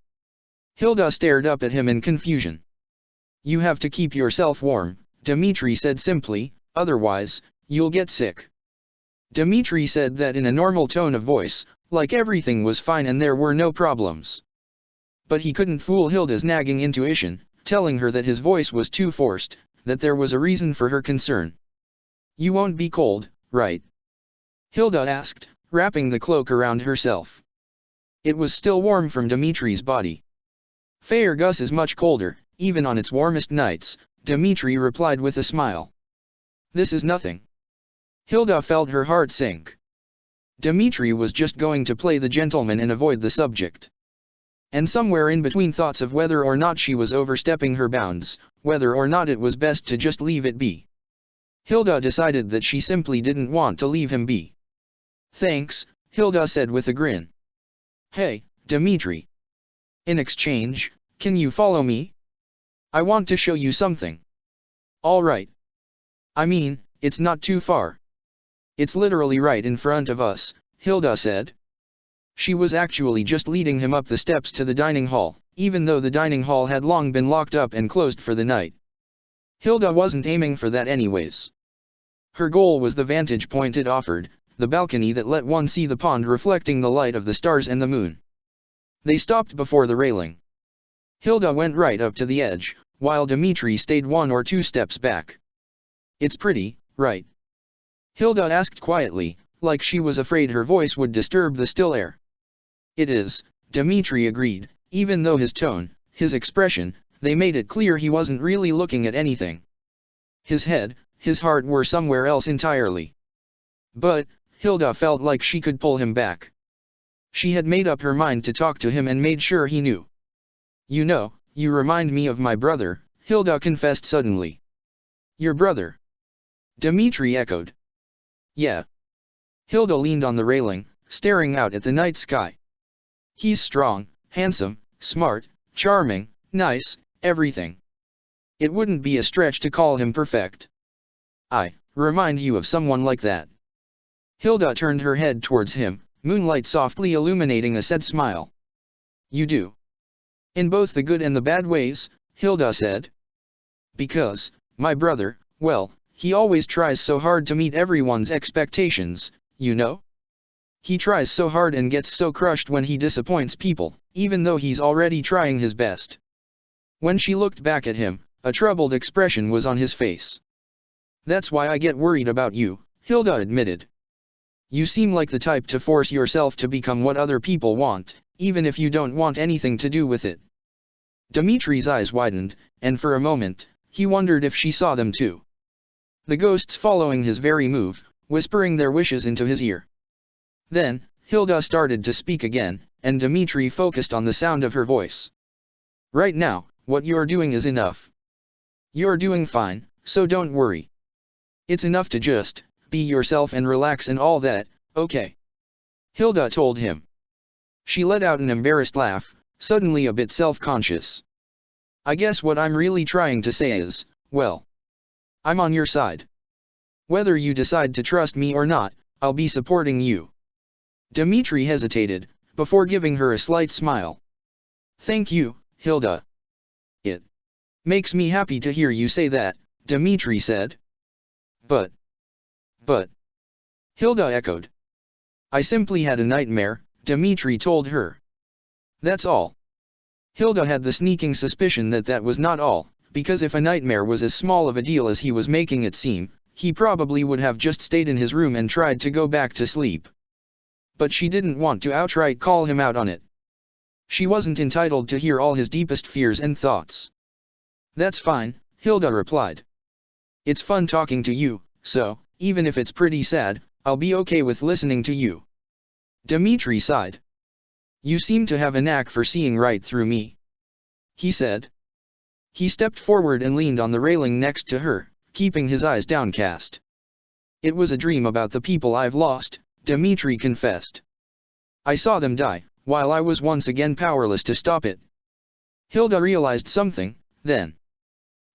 Hilda stared up at him in confusion. "You have to keep yourself warm," Dmitri said simply, "otherwise, you'll get sick." Dmitri said that in a normal tone of voice, like everything was fine and there were no problems. But he couldn't fool Hilda's nagging intuition, telling her that his voice was too forced, that there was a reason for her concern. "You won't be cold, right?" Hilda asked, wrapping the cloak around herself. It was still warm from Dmitri's body. "Fairgus is much colder, even on its warmest nights," Dmitri replied with a smile. "This is nothing." Hilda felt her heart sink. Dmitri was just going to play the gentleman and avoid the subject. And somewhere in between thoughts of whether or not she was overstepping her bounds, whether or not it was best to just leave it be, Hilda decided that she simply didn't want to leave him be. "Thanks," Hilda said with a grin. "Hey, Dmitri. In exchange, can you follow me? I want to show you something." "All right. I mean, it's not too far. It's literally right in front of us," Hilda said. She was actually just leading him up the steps to the dining hall, even though the dining hall had long been locked up and closed for the night. Hilda wasn't aiming for that anyways. Her goal was the vantage point it offered, the balcony that let one see the pond reflecting the light of the stars and the moon. They stopped before the railing. Hilda went right up to the edge, while Dmitri stayed 1 or 2 steps back. "It's pretty, right?" Hilda asked quietly, like she was afraid her voice would disturb the still air. "It is," Dmitri agreed, even though his tone, his expression, they made it clear he wasn't really looking at anything. His head, his heart were somewhere else entirely. But, Hilda felt like she could pull him back. She had made up her mind to talk to him and made sure he knew. "You know, you remind me of my brother," Hilda confessed suddenly. "Your brother?" Dmitri echoed. "Yeah." Hilda leaned on the railing, staring out at the night sky. "He's strong, handsome, smart, charming, nice, everything. It wouldn't be a stretch to call him perfect." "I remind you of someone like that." Hilda turned her head towards him, moonlight softly illuminating a sad smile. "You do?" "In both the good and the bad ways," Hilda said. "Because, my brother, well, he always tries so hard to meet everyone's expectations, you know? He tries so hard and gets so crushed when he disappoints people, even though he's already trying his best. When she looked back at him, a troubled expression was on his face. That's why I get worried about you, Hilda admitted. You seem like the type to force yourself to become what other people want, even if you don't want anything to do with it. Dimitri's eyes widened, and for a moment, he wondered if she saw them too. The ghosts following his very move, whispering their wishes into his ear. Then, Hilda started to speak again, and Dimitri focused on the sound of her voice. Right now, what you're doing is enough. You're doing fine, so don't worry. It's enough to just be yourself and relax and all that, okay? Hilda told him. She let out an embarrassed laugh, suddenly a bit self-conscious. I guess what I'm really trying to say is, well, I'm on your side. Whether you decide to trust me or not, I'll be supporting you. Dimitri hesitated, before giving her a slight smile. Thank you, Hilda. It makes me happy to hear you say that, Dimitri said. But, Hilda echoed. I simply had a nightmare, Dimitri told her. That's all. Hilda had the sneaking suspicion that that was not all, because if a nightmare was as small of a deal as he was making it seem, he probably would have just stayed in his room and tried to go back to sleep. But she didn't want to outright call him out on it. She wasn't entitled to hear all his deepest fears and thoughts. That's fine, Hilda replied. It's fun talking to you, so, even if it's pretty sad, I'll be okay with listening to you. Dimitri sighed. You seem to have a knack for seeing right through me, he said. He stepped forward and leaned on the railing next to her, keeping his eyes downcast. It was a dream about the people I've lost, Dimitri confessed. I saw them die, while I was once again powerless to stop it. Hilda realized something, then.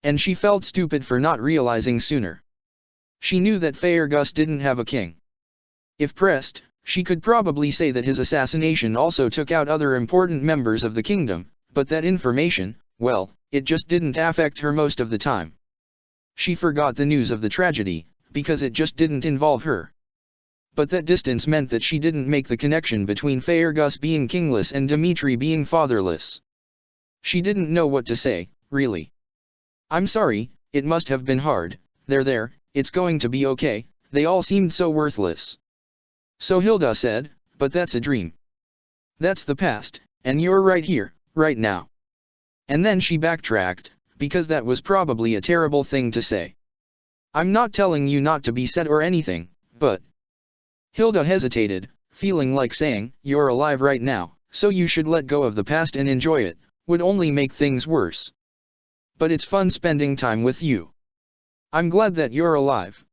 And she felt stupid for not realizing sooner. She knew that Faergus didn't have a king. If pressed, she could probably say that his assassination also took out other important members of the kingdom, but that information, well, it just didn't affect her most of the time. She forgot the news of the tragedy, because it just didn't involve her. But that distance meant that she didn't make the connection between Faergus being kingless and Dimitri being fatherless. She didn't know what to say, really. I'm sorry, it must have been hard, there, it's going to be okay, they all seemed so worthless. So Hilda said, but that's a dream. That's the past, and you're right here, right now. And then she backtracked, because that was probably a terrible thing to say. I'm not telling you not to be sad or anything, but... Hilda hesitated, feeling like saying, you're alive right now, so you should let go of the past and enjoy it, would only make things worse. But it's fun spending time with you. I'm glad that you're alive.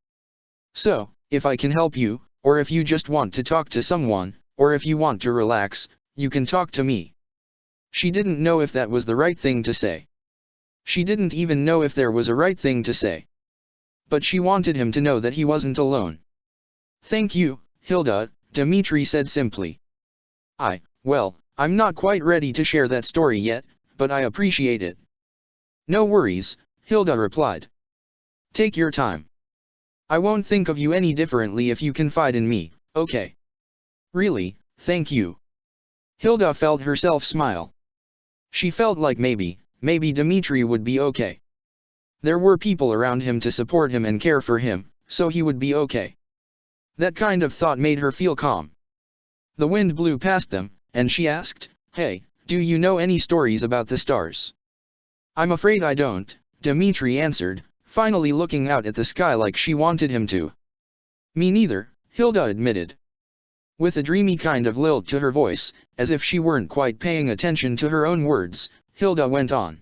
So, if I can help you, or if you just want to talk to someone, or if you want to relax, you can talk to me. She didn't know if that was the right thing to say. She didn't even know if there was a right thing to say. But she wanted him to know that he wasn't alone. Thank you, Hilda, Dimitri said simply. Well, I'm not quite ready to share that story yet, but I appreciate it. No worries, Hilda replied. Take your time. I won't think of you any differently if you confide in me, okay? Really, thank you. Hilda felt herself smile. She felt like maybe Dimitri would be okay. There were people around him to support him and care for him, so he would be okay. That kind of thought made her feel calm. The wind blew past them, and she asked, Hey, do you know any stories about the stars? I'm afraid I don't, Dimitri answered, finally looking out at the sky like she wanted him to. Me neither, Hilda admitted. With a dreamy kind of lilt to her voice, as if she weren't quite paying attention to her own words, Hilda went on.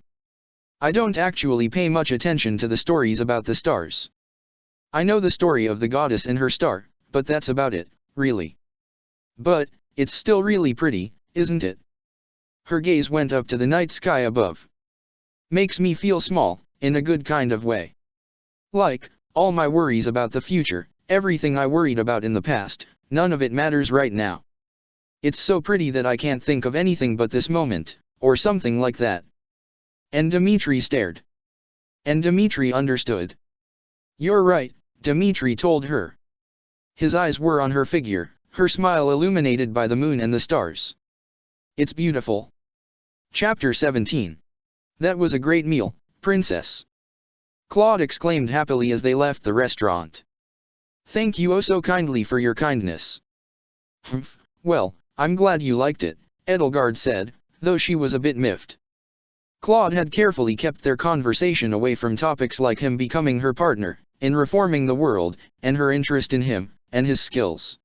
I don't actually pay much attention to the stories about the stars. I know the story of the goddess and her star, but that's about it, really. But, it's still really pretty, isn't it? Her gaze went up to the night sky above. Makes me feel small, in a good kind of way. Like, all my worries about the future, everything I worried about in the past, none of it matters right now. It's so pretty that I can't think of anything but this moment, or something like that. And Dimitri stared. And Dimitri understood. You're right, Dmitri told her. His eyes were on her figure, her smile illuminated by the moon and the stars. It's beautiful. Chapter 17. That was a great meal, Princess. Claude exclaimed happily as they left the restaurant. Thank you oh so kindly for your kindness. Humph, well, I'm glad you liked it, Edelgard said, though she was a bit miffed. Claude had carefully kept their conversation away from topics like him becoming her partner, in reforming the world, and her interest in him, and his skills.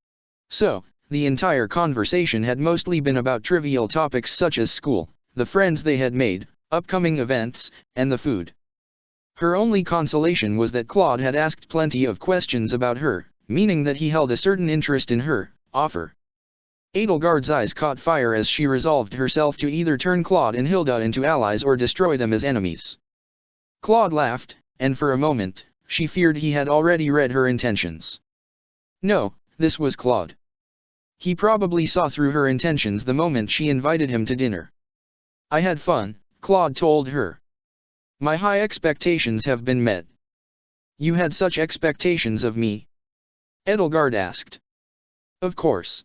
So, the entire conversation had mostly been about trivial topics such as school, the friends they had made, upcoming events, and the food. Her only consolation was that Claude had asked plenty of questions about her, meaning that he held a certain interest in her offer. Edelgard's eyes caught fire as she resolved herself to either turn Claude and Hilda into allies or destroy them as enemies. Claude laughed, and for a moment, she feared he had already read her intentions. No, this was Claude. He probably saw through her intentions the moment she invited him to dinner. I had fun, Claude told her. My high expectations have been met. You had such expectations of me? Edelgard asked. Of course.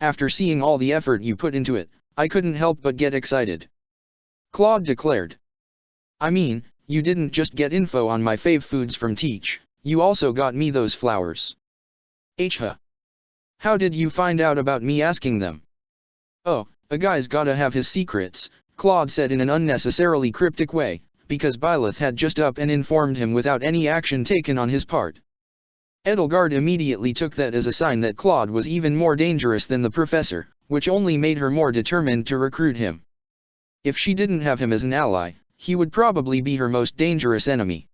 After seeing all the effort you put into it, I couldn't help but get excited. Claude declared. I mean, you didn't just get info on my fave foods from Teach, you also got me those flowers. Huh. How did you find out about me asking them? Oh, a guy's gotta have his secrets, Claude said in an unnecessarily cryptic way, because Byleth had just up and informed him without any action taken on his part. Edelgard immediately took that as a sign that Claude was even more dangerous than the professor, which only made her more determined to recruit him. If she didn't have him as an ally, he would probably be her most dangerous enemy.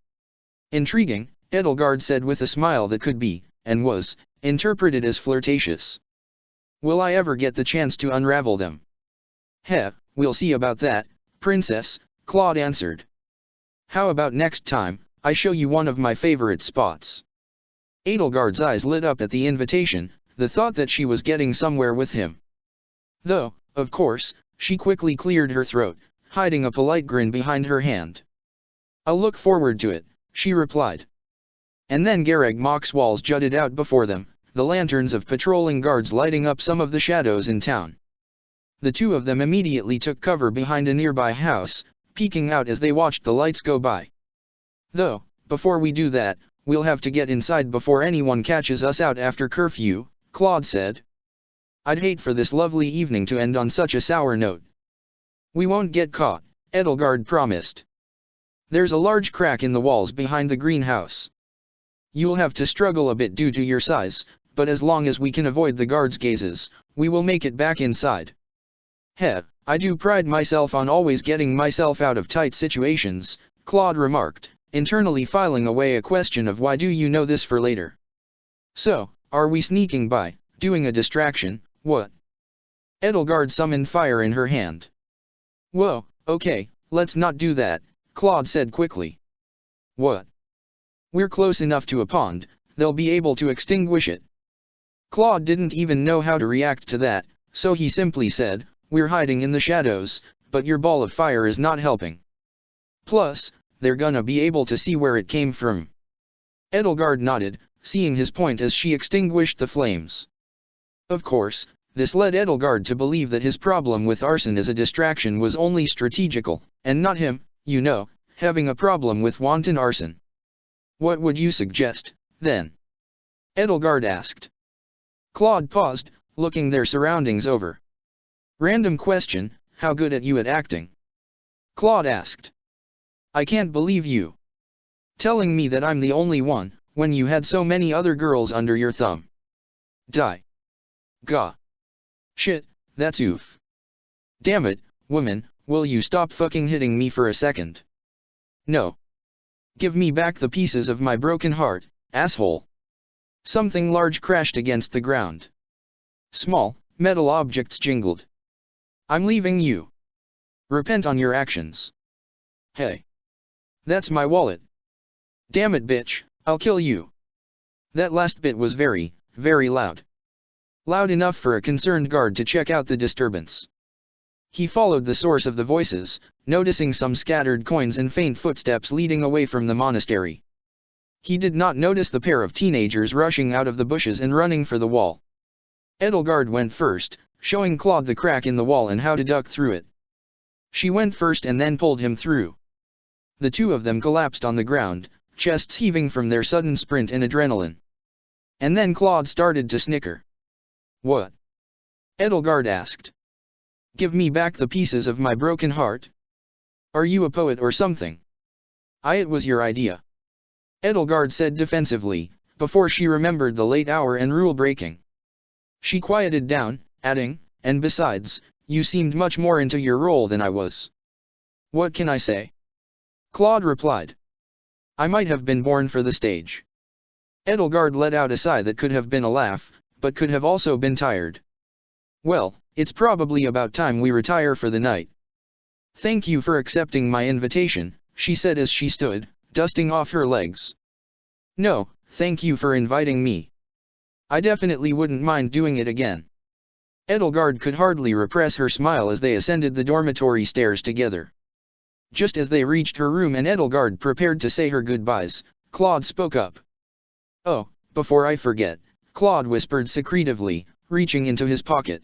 Intriguing, Edelgard said with a smile that could be, and was, interpreted as flirtatious. Will I ever get the chance to unravel them? Heh, we'll see about that, Princess, Claude answered. How about next time, I show you one of my favorite spots? Edelgard's eyes lit up at the invitation, the thought that she was getting somewhere with him. Though, of course, she quickly cleared her throat, hiding a polite grin behind her hand. I'll look forward to it, she replied. And then Garreg Mach's walls jutted out before them, the lanterns of patrolling guards lighting up some of the shadows in town. The two of them immediately took cover behind a nearby house, peeking out as they watched the lights go by. Though, before we do that, we'll have to get inside before anyone catches us out after curfew, Claude said. I'd hate for this lovely evening to end on such a sour note. We won't get caught, Edelgard promised. There's a large crack in the walls behind the greenhouse. You'll have to struggle a bit due to your size, but as long as we can avoid the guards' gazes, we will make it back inside. Heh, I do pride myself on always getting myself out of tight situations, Claude remarked, internally filing away a question of why do you know this for later. So, are we sneaking by, doing a distraction, what? Edelgard summoned fire in her hand. Whoa, okay, let's not do that, Claude said quickly. What? We're close enough to a pond, they'll be able to extinguish it. Claude didn't even know how to react to that, so he simply said, we're hiding in the shadows, but your ball of fire is not helping. Plus, they're gonna be able to see where it came from. Edelgard nodded, seeing his point as she extinguished the flames. Of course, this led Edelgard to believe that his problem with arson as a distraction was only strategical, and not him, you know, having a problem with wanton arson. What would you suggest, then? Edelgard asked. Claude paused, looking their surroundings over. Random question, how good at you at acting? Claude asked. I can't believe you telling me that I'm the only one, when you had so many other girls under your thumb. Die. Gah. Shit, that's oof. Damn it, woman, will you stop fucking hitting me for a second? No. Give me back the pieces of my broken heart, asshole. Something large crashed against the ground. Small, metal objects jingled. I'm leaving you. Repent on your actions. Hey. That's my wallet. Damn it bitch, I'll kill you. That last bit was very, very loud. Loud enough for a concerned guard to check out the disturbance. He followed the source of the voices, noticing some scattered coins and faint footsteps leading away from the monastery. He did not notice the pair of teenagers rushing out of the bushes and running for the wall. Edelgard went first, showing Claude the crack in the wall and how to duck through it. She went first and then pulled him through. The two of them collapsed on the ground, chests heaving from their sudden sprint and adrenaline. And then Claude started to snicker. "What?" Edelgard asked. "Give me back the pieces of my broken heart? Are you a poet or something?" "It was your idea," Edelgard said defensively, before she remembered the late hour and rule breaking. She quieted down, adding, "And besides, you seemed much more into your role than I was." "What can I say?" Claude replied. "I might have been born for the stage." Edelgard let out a sigh that could have been a laugh, but could have also been tired. "Well, it's probably about time we retire for the night." "Thank you for accepting my invitation," she said as she stood, dusting off her legs. "No, thank you for inviting me. I definitely wouldn't mind doing it again." Edelgard could hardly repress her smile as they ascended the dormitory stairs together. Just as they reached her room and Edelgard prepared to say her goodbyes, Claude spoke up. "Oh, before I forget," Claude whispered secretively, reaching into his pocket.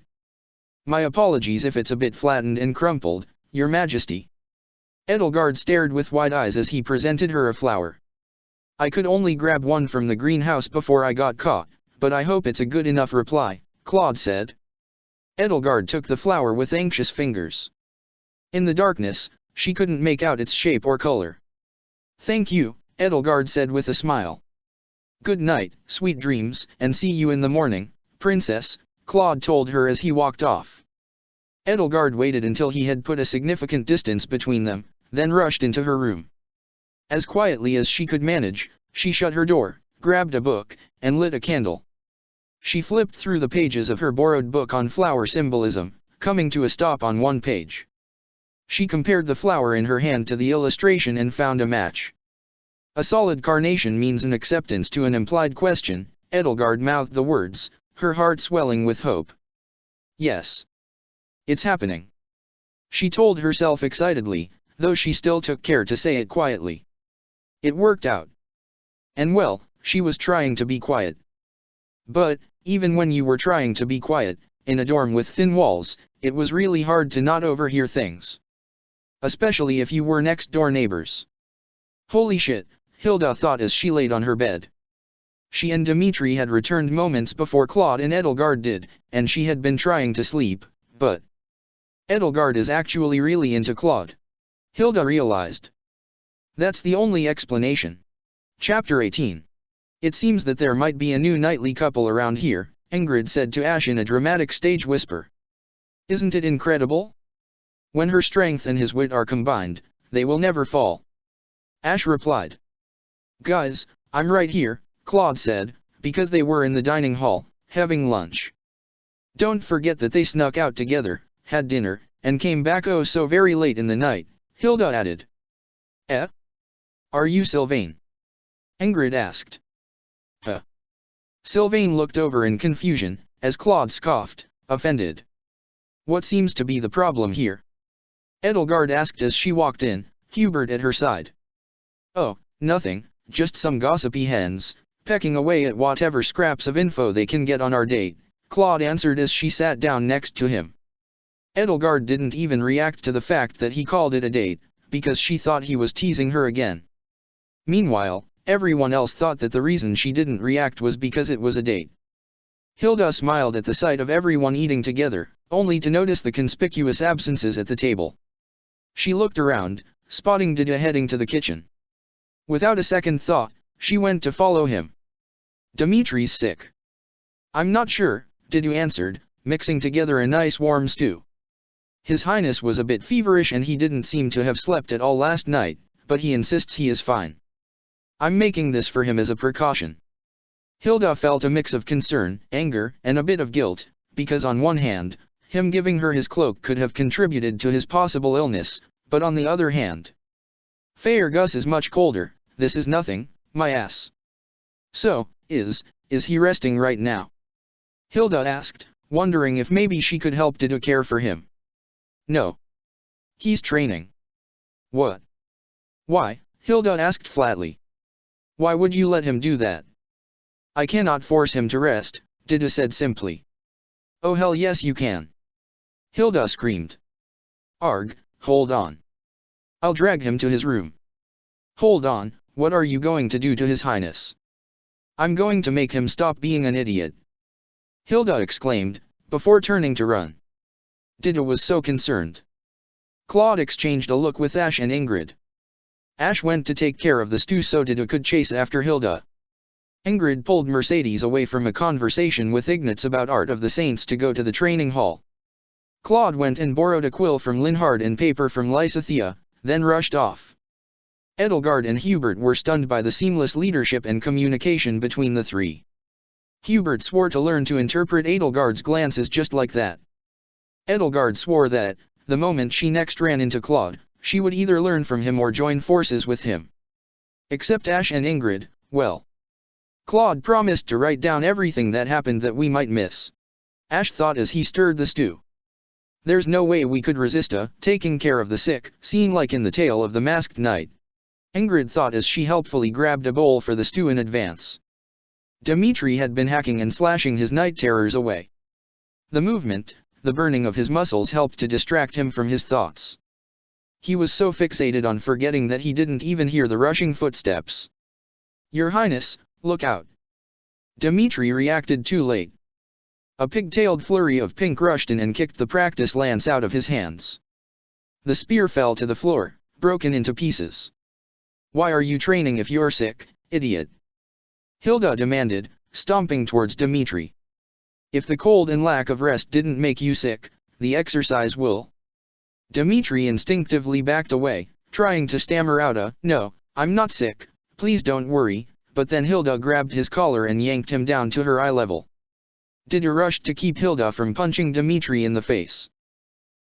"My apologies if it's a bit flattened and crumpled, Your Majesty." Edelgard stared with wide eyes as he presented her a flower. "I could only grab one from the greenhouse before I got caught, but I hope it's a good enough reply," Claude said. Edelgard took the flower with anxious fingers. In the darkness, she couldn't make out its shape or color. "Thank you," Edelgard said with a smile. "Good night, sweet dreams, and see you in the morning, Princess," Claude told her as he walked off. Edelgard waited until he had put a significant distance between them, then rushed into her room. As quietly as she could manage, she shut her door, grabbed a book, and lit a candle. She flipped through the pages of her borrowed book on flower symbolism, coming to a stop on one page. She compared the flower in her hand to the illustration and found a match. "A solid carnation means an acceptance to an implied question," Edelgard mouthed the words, her heart swelling with hope. "Yes. It's happening," she told herself excitedly, though she still took care to say it quietly. It worked out. And well, she was trying to be quiet. But, even when you were trying to be quiet, in a dorm with thin walls, it was really hard to not overhear things. Especially if you were next-door neighbors. Holy shit, Hilda thought as she laid on her bed. She and Dimitri had returned moments before Claude and Edelgard did, and she had been trying to sleep, but Edelgard is actually really into Claude. Hilda realized. That's the only explanation. Chapter 18. "It seems that there might be a new nightly couple around here," Ingrid said to Ash in a dramatic stage whisper. "Isn't it incredible? When her strength and his wit are combined, they will never fall." Ash replied. "Guys, I'm right here," Claude said, because they were in the dining hall, having lunch. "Don't forget that they snuck out together, had dinner, and came back oh so very late in the night," Hilda added. "Eh? Are you Sylvain?" Ingrid asked. "Huh?" Sylvain looked over in confusion, as Claude scoffed, offended. "What seems to be the problem here?" Edelgard asked as she walked in, Hubert at her side. "Oh, nothing, just some gossipy hens, pecking away at whatever scraps of info they can get on our date," Claude answered as she sat down next to him. Edelgard didn't even react to the fact that he called it a date, because she thought he was teasing her again. Meanwhile, everyone else thought that the reason she didn't react was because it was a date. Hilda smiled at the sight of everyone eating together, only to notice the conspicuous absences at the table. She looked around, spotting Dida heading to the kitchen. Without a second thought, she went to follow him. "Dimitri's sick." "I'm not sure," Didu answered, mixing together a nice warm stew. "His Highness was a bit feverish and he didn't seem to have slept at all last night, but he insists he is fine. I'm making this for him as a precaution." Hilda felt a mix of concern, anger, and a bit of guilt, because on one hand, him giving her his cloak could have contributed to his possible illness, but on the other hand, "Faergus is much colder, this is nothing, my ass." "So, is he resting right now?" Hilda asked, wondering if maybe she could help Didu care for him. "No. He's training." "What? Why?" Hilda asked flatly. Why would you let him do that? I cannot force him to rest, Dida said simply. Oh hell yes you can. Hilda screamed. Arg, hold on. I'll drag him to his room. Hold on, what are you going to do to His Highness? I'm going to make him stop being an idiot. Hilda exclaimed, before turning to run. Dida was so concerned. Claude exchanged a look with Ash and Ingrid. Ash went to take care of the stew so Dida could chase after Hilda. Ingrid pulled Mercedes away from a conversation with Ignatz about Art of the Saints to go to the training hall. Claude went and borrowed a quill from Linhard and paper from Lysithea, then rushed off. Edelgard and Hubert were stunned by the seamless leadership and communication between the three. Hubert swore to learn to interpret Edelgard's glances just like that. Edelgard swore that, the moment she next ran into Claude, she would either learn from him or join forces with him. Except Ash and Ingrid, well. Claude promised to write down everything that happened that we might miss. Ash thought as he stirred the stew. There's no way we could resist taking care of the sick, scene like in the tale of the masked knight. Ingrid thought as she helpfully grabbed a bowl for the stew in advance. Dmitri had been hacking and slashing his night terrors away. The movement, the burning of his muscles helped to distract him from his thoughts. He was so fixated on forgetting that he didn't even hear the rushing footsteps. Your Highness, look out. Dmitri reacted too late. A pigtailed flurry of pink rushed in and kicked the practice lance out of his hands. The spear fell to the floor, broken into pieces. Why are you training if you're sick, idiot? Hilda demanded, stomping towards Dmitri. If the cold and lack of rest didn't make you sick, the exercise will. Dmitri instinctively backed away, trying to stammer out no, I'm not sick, please don't worry, but then Hilda grabbed his collar and yanked him down to her eye level. Dida rushed to keep Hilda from punching Dmitri in the face.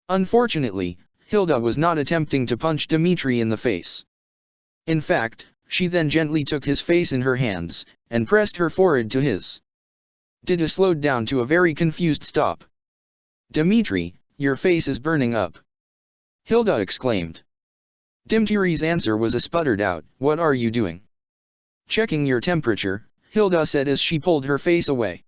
Unfortunately, Hilda was not attempting to punch Dmitri in the face. In fact, she then gently took his face in her hands, and pressed her forehead to his. Dida slowed down to a very confused stop. Dmitri, your face is burning up. Hilda exclaimed. Dimitri's answer was a sputtered out, what are you doing? Checking your temperature, Hilda said as she pulled her face away.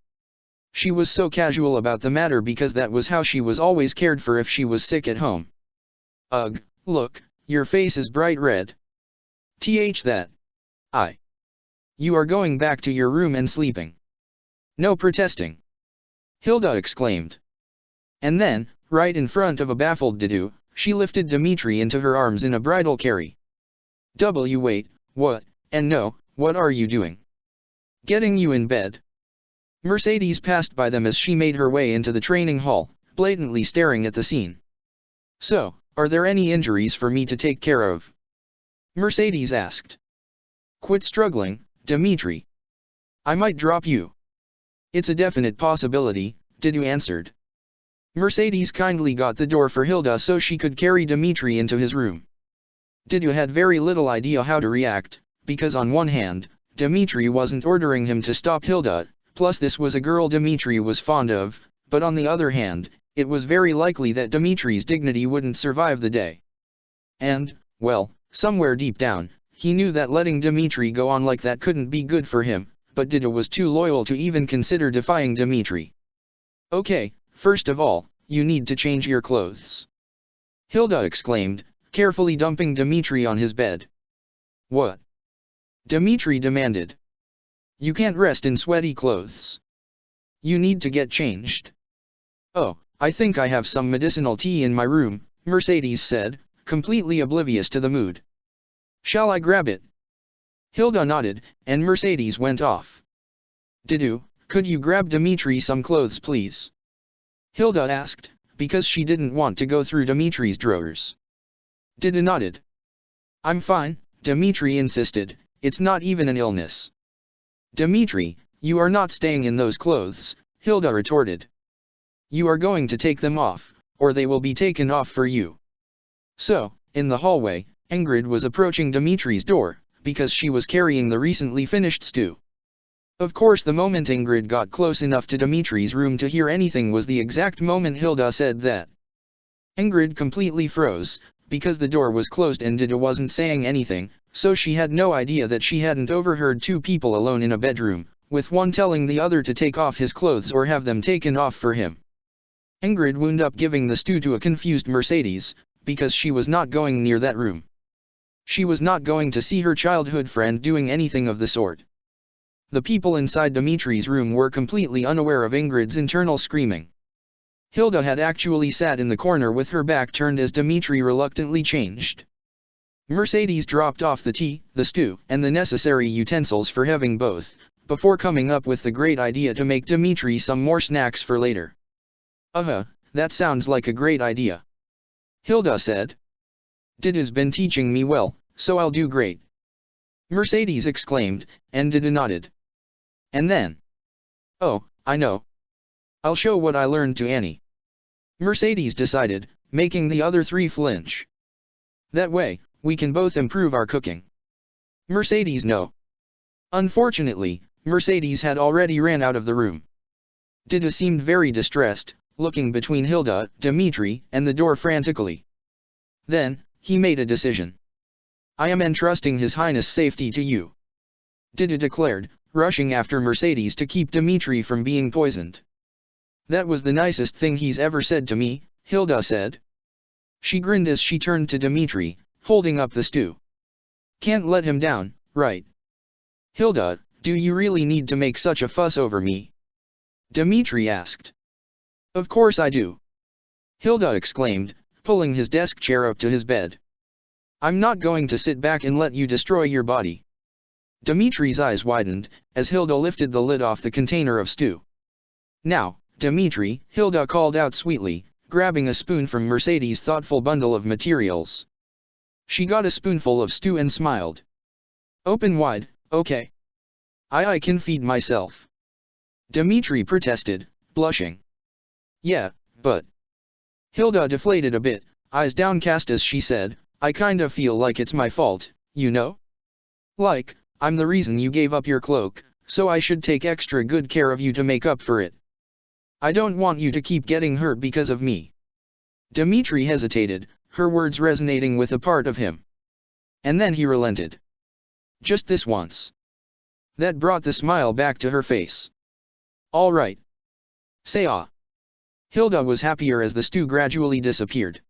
She was so casual about the matter because that was how she was always cared for if she was sick at home. Ugh, look, your face is bright red. That. You are going back to your room and sleeping. No protesting. Hilda exclaimed. And then, right in front of a baffled Didu, she lifted Dmitri into her arms in a bridal carry. Wait, what, and no, what are you doing? Getting you in bed. Mercedes passed by them as she made her way into the training hall, blatantly staring at the scene. So, are there any injuries for me to take care of? Mercedes asked. Quit struggling, Dmitri. I might drop you. It's a definite possibility, Didu answered. Mercedes kindly got the door for Hilda so she could carry Dmitri into his room. Didu had very little idea how to react, because on one hand, Dmitri wasn't ordering him to stop Hilda, plus this was a girl Dmitri was fond of, but on the other hand, it was very likely that Dmitri's dignity wouldn't survive the day. And, well, somewhere deep down, he knew that letting Dmitri go on like that couldn't be good for him, but Dida was too loyal to even consider defying Dmitri. Okay, first of all, you need to change your clothes. Hilda exclaimed, carefully dumping Dmitri on his bed. What? Dmitri demanded. You can't rest in sweaty clothes. You need to get changed. Oh, I think I have some medicinal tea in my room, Mercedes said, completely oblivious to the mood. Shall I grab it? Hilda nodded, and Mercedes went off. Didu, could you grab Dmitri some clothes please? Hilda asked, because she didn't want to go through Dmitri's drawers. Dida nodded. I'm fine, Dmitri insisted, it's not even an illness. Dmitri, you are not staying in those clothes, Hilda retorted. You are going to take them off, or they will be taken off for you. So, in the hallway, Ingrid was approaching Dmitri's door, because she was carrying the recently finished stew. Of course the moment Ingrid got close enough to Dmitri's room to hear anything was the exact moment Hilda said that. Ingrid completely froze, because the door was closed and Dida wasn't saying anything, so she had no idea that she hadn't overheard two people alone in a bedroom, with one telling the other to take off his clothes or have them taken off for him. Ingrid wound up giving the stew to a confused Mercedes, because she was not going near that room. She was not going to see her childhood friend doing anything of the sort. The people inside Dimitri's room were completely unaware of Ingrid's internal screaming. Hilda had actually sat in the corner with her back turned as Dimitri reluctantly changed. Mercedes dropped off the tea, the stew, and the necessary utensils for having both, before coming up with the great idea to make Dimitri some more snacks for later. That sounds like a great idea. Hilda said. Did has been teaching me well, so I'll do great. Mercedes exclaimed, and Dida nodded. And then. Oh, I know. I'll show what I learned to Annie. Mercedes decided, making the other three flinch. That way, we can both improve our cooking. Mercedes no. Unfortunately, Mercedes had already ran out of the room. Dida seemed very distressed, looking between Hilda, Dimitri, and the door frantically. Then, he made a decision. I am entrusting His Highness' safety to you. Dida declared, rushing after Mercedes to keep Dimitri from being poisoned. That was the nicest thing he's ever said to me, Hilda said. She grinned as she turned to Dimitri, holding up the stew. Can't let him down, right? Hilda, do you really need to make such a fuss over me? Dimitri asked. Of course I do. Hilda exclaimed, pulling his desk chair up to his bed. I'm not going to sit back and let you destroy your body. Dimitri's eyes widened, as Hilda lifted the lid off the container of stew. Now, Dimitri, Hilda called out sweetly, grabbing a spoon from Mercedes' thoughtful bundle of materials. She got a spoonful of stew and smiled. Open wide, okay. I can feed myself. Dimitri protested, blushing. Yeah, but. Hilda deflated a bit, eyes downcast as she said, I kinda feel like it's my fault, you know? Like, I'm the reason you gave up your cloak, so I should take extra good care of you to make up for it. I don't want you to keep getting hurt because of me. Dimitri hesitated, her words resonating with a part of him. And then he relented. Just this once. That brought the smile back to her face. All right. Say ah. Hilda was happier as the stew gradually disappeared.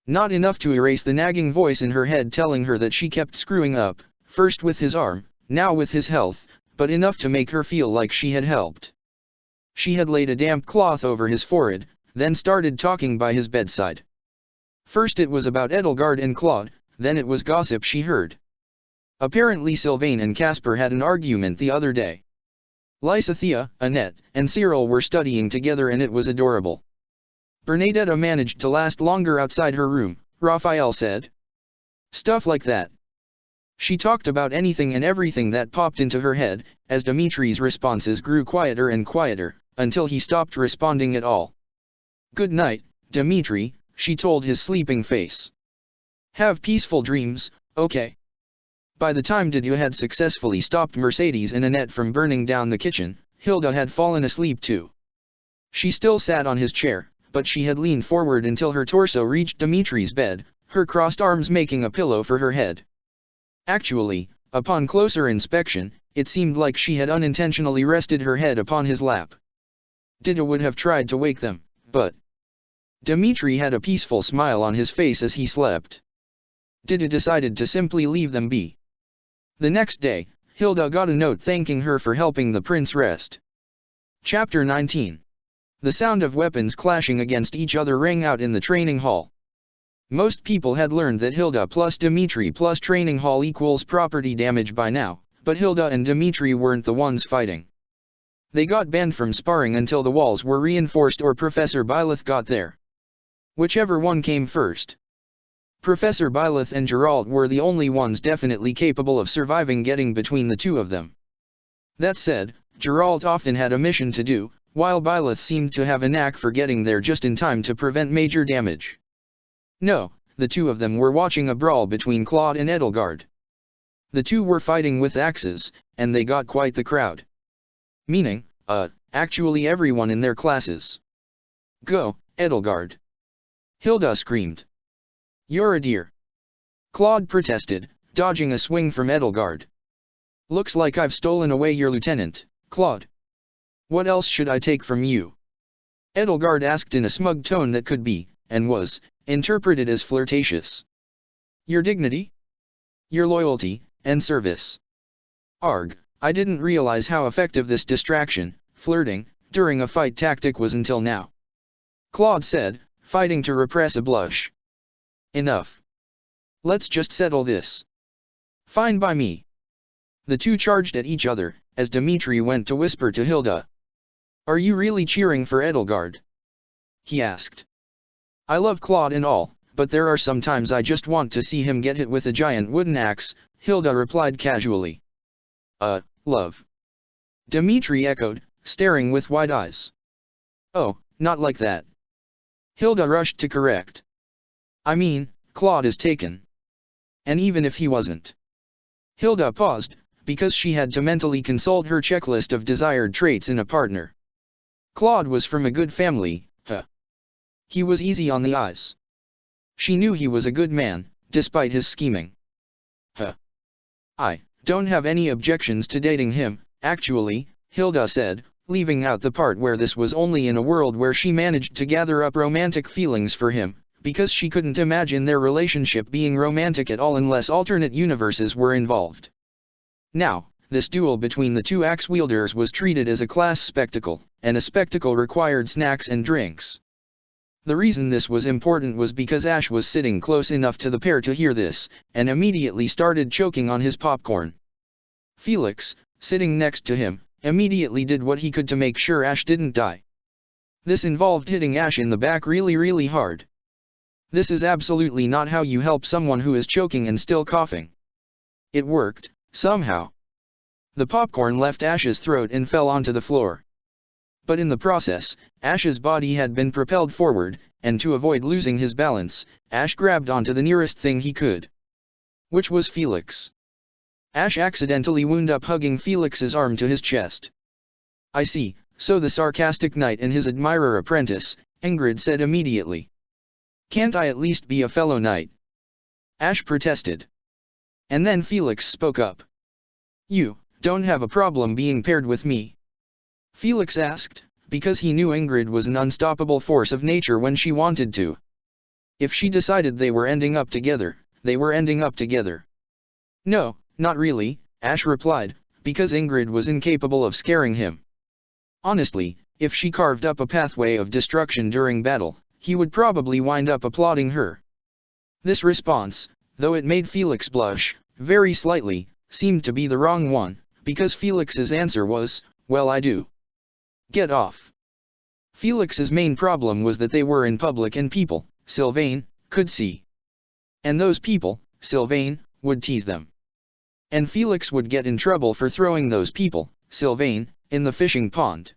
Not enough to erase the nagging voice in her head telling her that she kept screwing up, first with his arm, now with his health, but enough to make her feel like she had helped. She had laid a damp cloth over his forehead, then started talking by his bedside. First it was about Edelgard and Claude, then it was gossip she heard. Apparently Sylvain and Casper had an argument the other day. Lysithea, Annette, and Cyril were studying together and it was adorable. Bernadetta managed to last longer outside her room, Raphael said. Stuff like that. She talked about anything and everything that popped into her head, as Dimitri's responses grew quieter and quieter, until he stopped responding at all. Good night, Dimitri, she told his sleeping face. Have peaceful dreams, okay? By the time Dida had successfully stopped Mercedes and Annette from burning down the kitchen, Hilda had fallen asleep too. She still sat on his chair, but she had leaned forward until her torso reached Dimitri's bed, her crossed arms making a pillow for her head. Actually, upon closer inspection, it seemed like she had unintentionally rested her head upon his lap. Dida would have tried to wake them, but Dimitri had a peaceful smile on his face as he slept. Dida decided to simply leave them be. The next day, Hilda got a note thanking her for helping the prince rest. Chapter 19. The sound of weapons clashing against each other rang out in the training hall. Most people had learned that Hilda plus Dimitri plus training hall equals property damage by now, but Hilda and Dimitri weren't the ones fighting. They got banned from sparring until the walls were reinforced or Professor Byleth got there. Whichever one came first. Professor Byleth and Geralt were the only ones definitely capable of surviving getting between the two of them. That said, Geralt often had a mission to do, while Byleth seemed to have a knack for getting there just in time to prevent major damage. No, the two of them were watching a brawl between Claude and Edelgard. The two were fighting with axes, and they got quite the crowd. Meaning, actually everyone in their classes. Go, Edelgard! Hilda screamed. You're a dear. Claude protested, dodging a swing from Edelgard. "Looks like I've stolen away your lieutenant, Claude. What else should I take from you?" Edelgard asked in a smug tone that could be, and was, interpreted as flirtatious. "Your dignity? Your loyalty, and service." "Arg, I didn't realize how effective this distraction, flirting, during a fight tactic was until now," Claude said, fighting to repress a blush. "Enough. Let's just settle this." "Fine by me." The two charged at each other, as Dmitri went to whisper to Hilda. "Are you really cheering for Edelgard?" he asked. "I love Claude and all, but there are some times I just want to see him get hit with a giant wooden axe," Hilda replied casually. Love?" Dmitri echoed, staring with wide eyes. "Oh, not like that." Hilda rushed to correct. "I mean, Claude is taken. And even if he wasn't." Hilda paused, because she had to mentally consult her checklist of desired traits in a partner. Claude was from a good family, He was easy on the eyes. She knew he was a good man, despite his scheming. "I don't have any objections to dating him, actually," Hilda said, leaving out the part where this was only in a world where she managed to gather up romantic feelings for him, because she couldn't imagine their relationship being romantic at all unless alternate universes were involved. Now, this duel between the two axe-wielders was treated as a class spectacle, and a spectacle required snacks and drinks. The reason this was important was because Ash was sitting close enough to the pair to hear this, and immediately started choking on his popcorn. Felix, sitting next to him, immediately did what he could to make sure Ash didn't die. This involved hitting Ash in the back really hard. This is absolutely not how you help someone who is choking and still coughing. It worked, somehow. The popcorn left Ash's throat and fell onto the floor. But in the process, Ash's body had been propelled forward, and to avoid losing his balance, Ash grabbed onto the nearest thing he could. Which was Felix. Ash accidentally wound up hugging Felix's arm to his chest. "I see, so the sarcastic knight and his admirer apprentice," Ingrid said immediately. "Can't I at least be a fellow knight?" Ash protested. And then Felix spoke up. "You don't have a problem being paired with me?" Felix asked, because he knew Ingrid was an unstoppable force of nature when she wanted to. If she decided they were ending up together, they were ending up together. "No, not really," Ash replied, because Ingrid was incapable of scaring him. Honestly, if she carved up a pathway of destruction during battle, he would probably wind up applauding her. This response, though it made Felix blush, very slightly, seemed to be the wrong one, because Felix's answer was, "Well, I do." Get off. Felix's main problem was that they were in public and people, Sylvain, could see. And those people, Sylvain, would tease them. And Felix would get in trouble for throwing those people, Sylvain, in the fishing pond.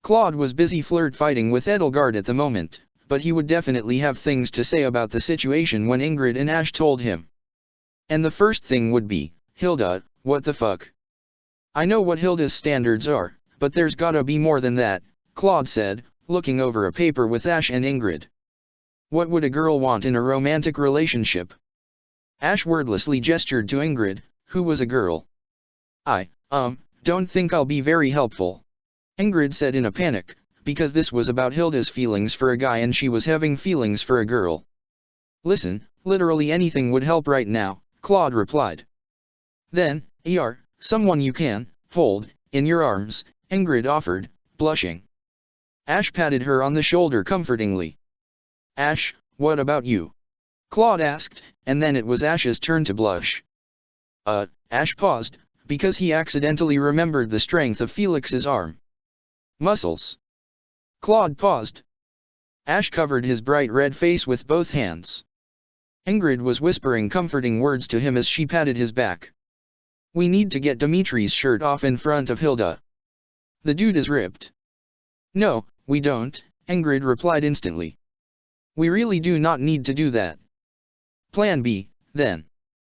Claude was busy flirt fighting with Edelgard at the moment, but he would definitely have things to say about the situation when Ingrid and Ash told him. And the first thing would be, "Hilda, what the fuck?" "I know what Hilda's standards are, but there's gotta be more than that," Claude said, looking over a paper with Ash and Ingrid. "What would a girl want in a romantic relationship?" Ash wordlessly gestured to Ingrid, who was a girl. "I don't think I'll be very helpful," Ingrid said in a panic, because this was about Hilda's feelings for a guy and she was having feelings for a girl. "Listen, literally anything would help right now," Claude replied. "Then, someone you can hold in your arms," Ingrid offered, blushing. Ash patted her on the shoulder comfortingly. "Ash, what about you?" Claude asked, and then it was Ash's turn to blush. Ash paused, because he accidentally remembered the strength of Felix's arm. "Muscles." Claude paused. Ash covered his bright red face with both hands. Ingrid was whispering comforting words to him as she patted his back. "We need to get Dimitri's shirt off in front of Hilda. The dude is ripped." "No, we don't," Ingrid replied instantly. "We really do not need to do that." "Plan B, then,"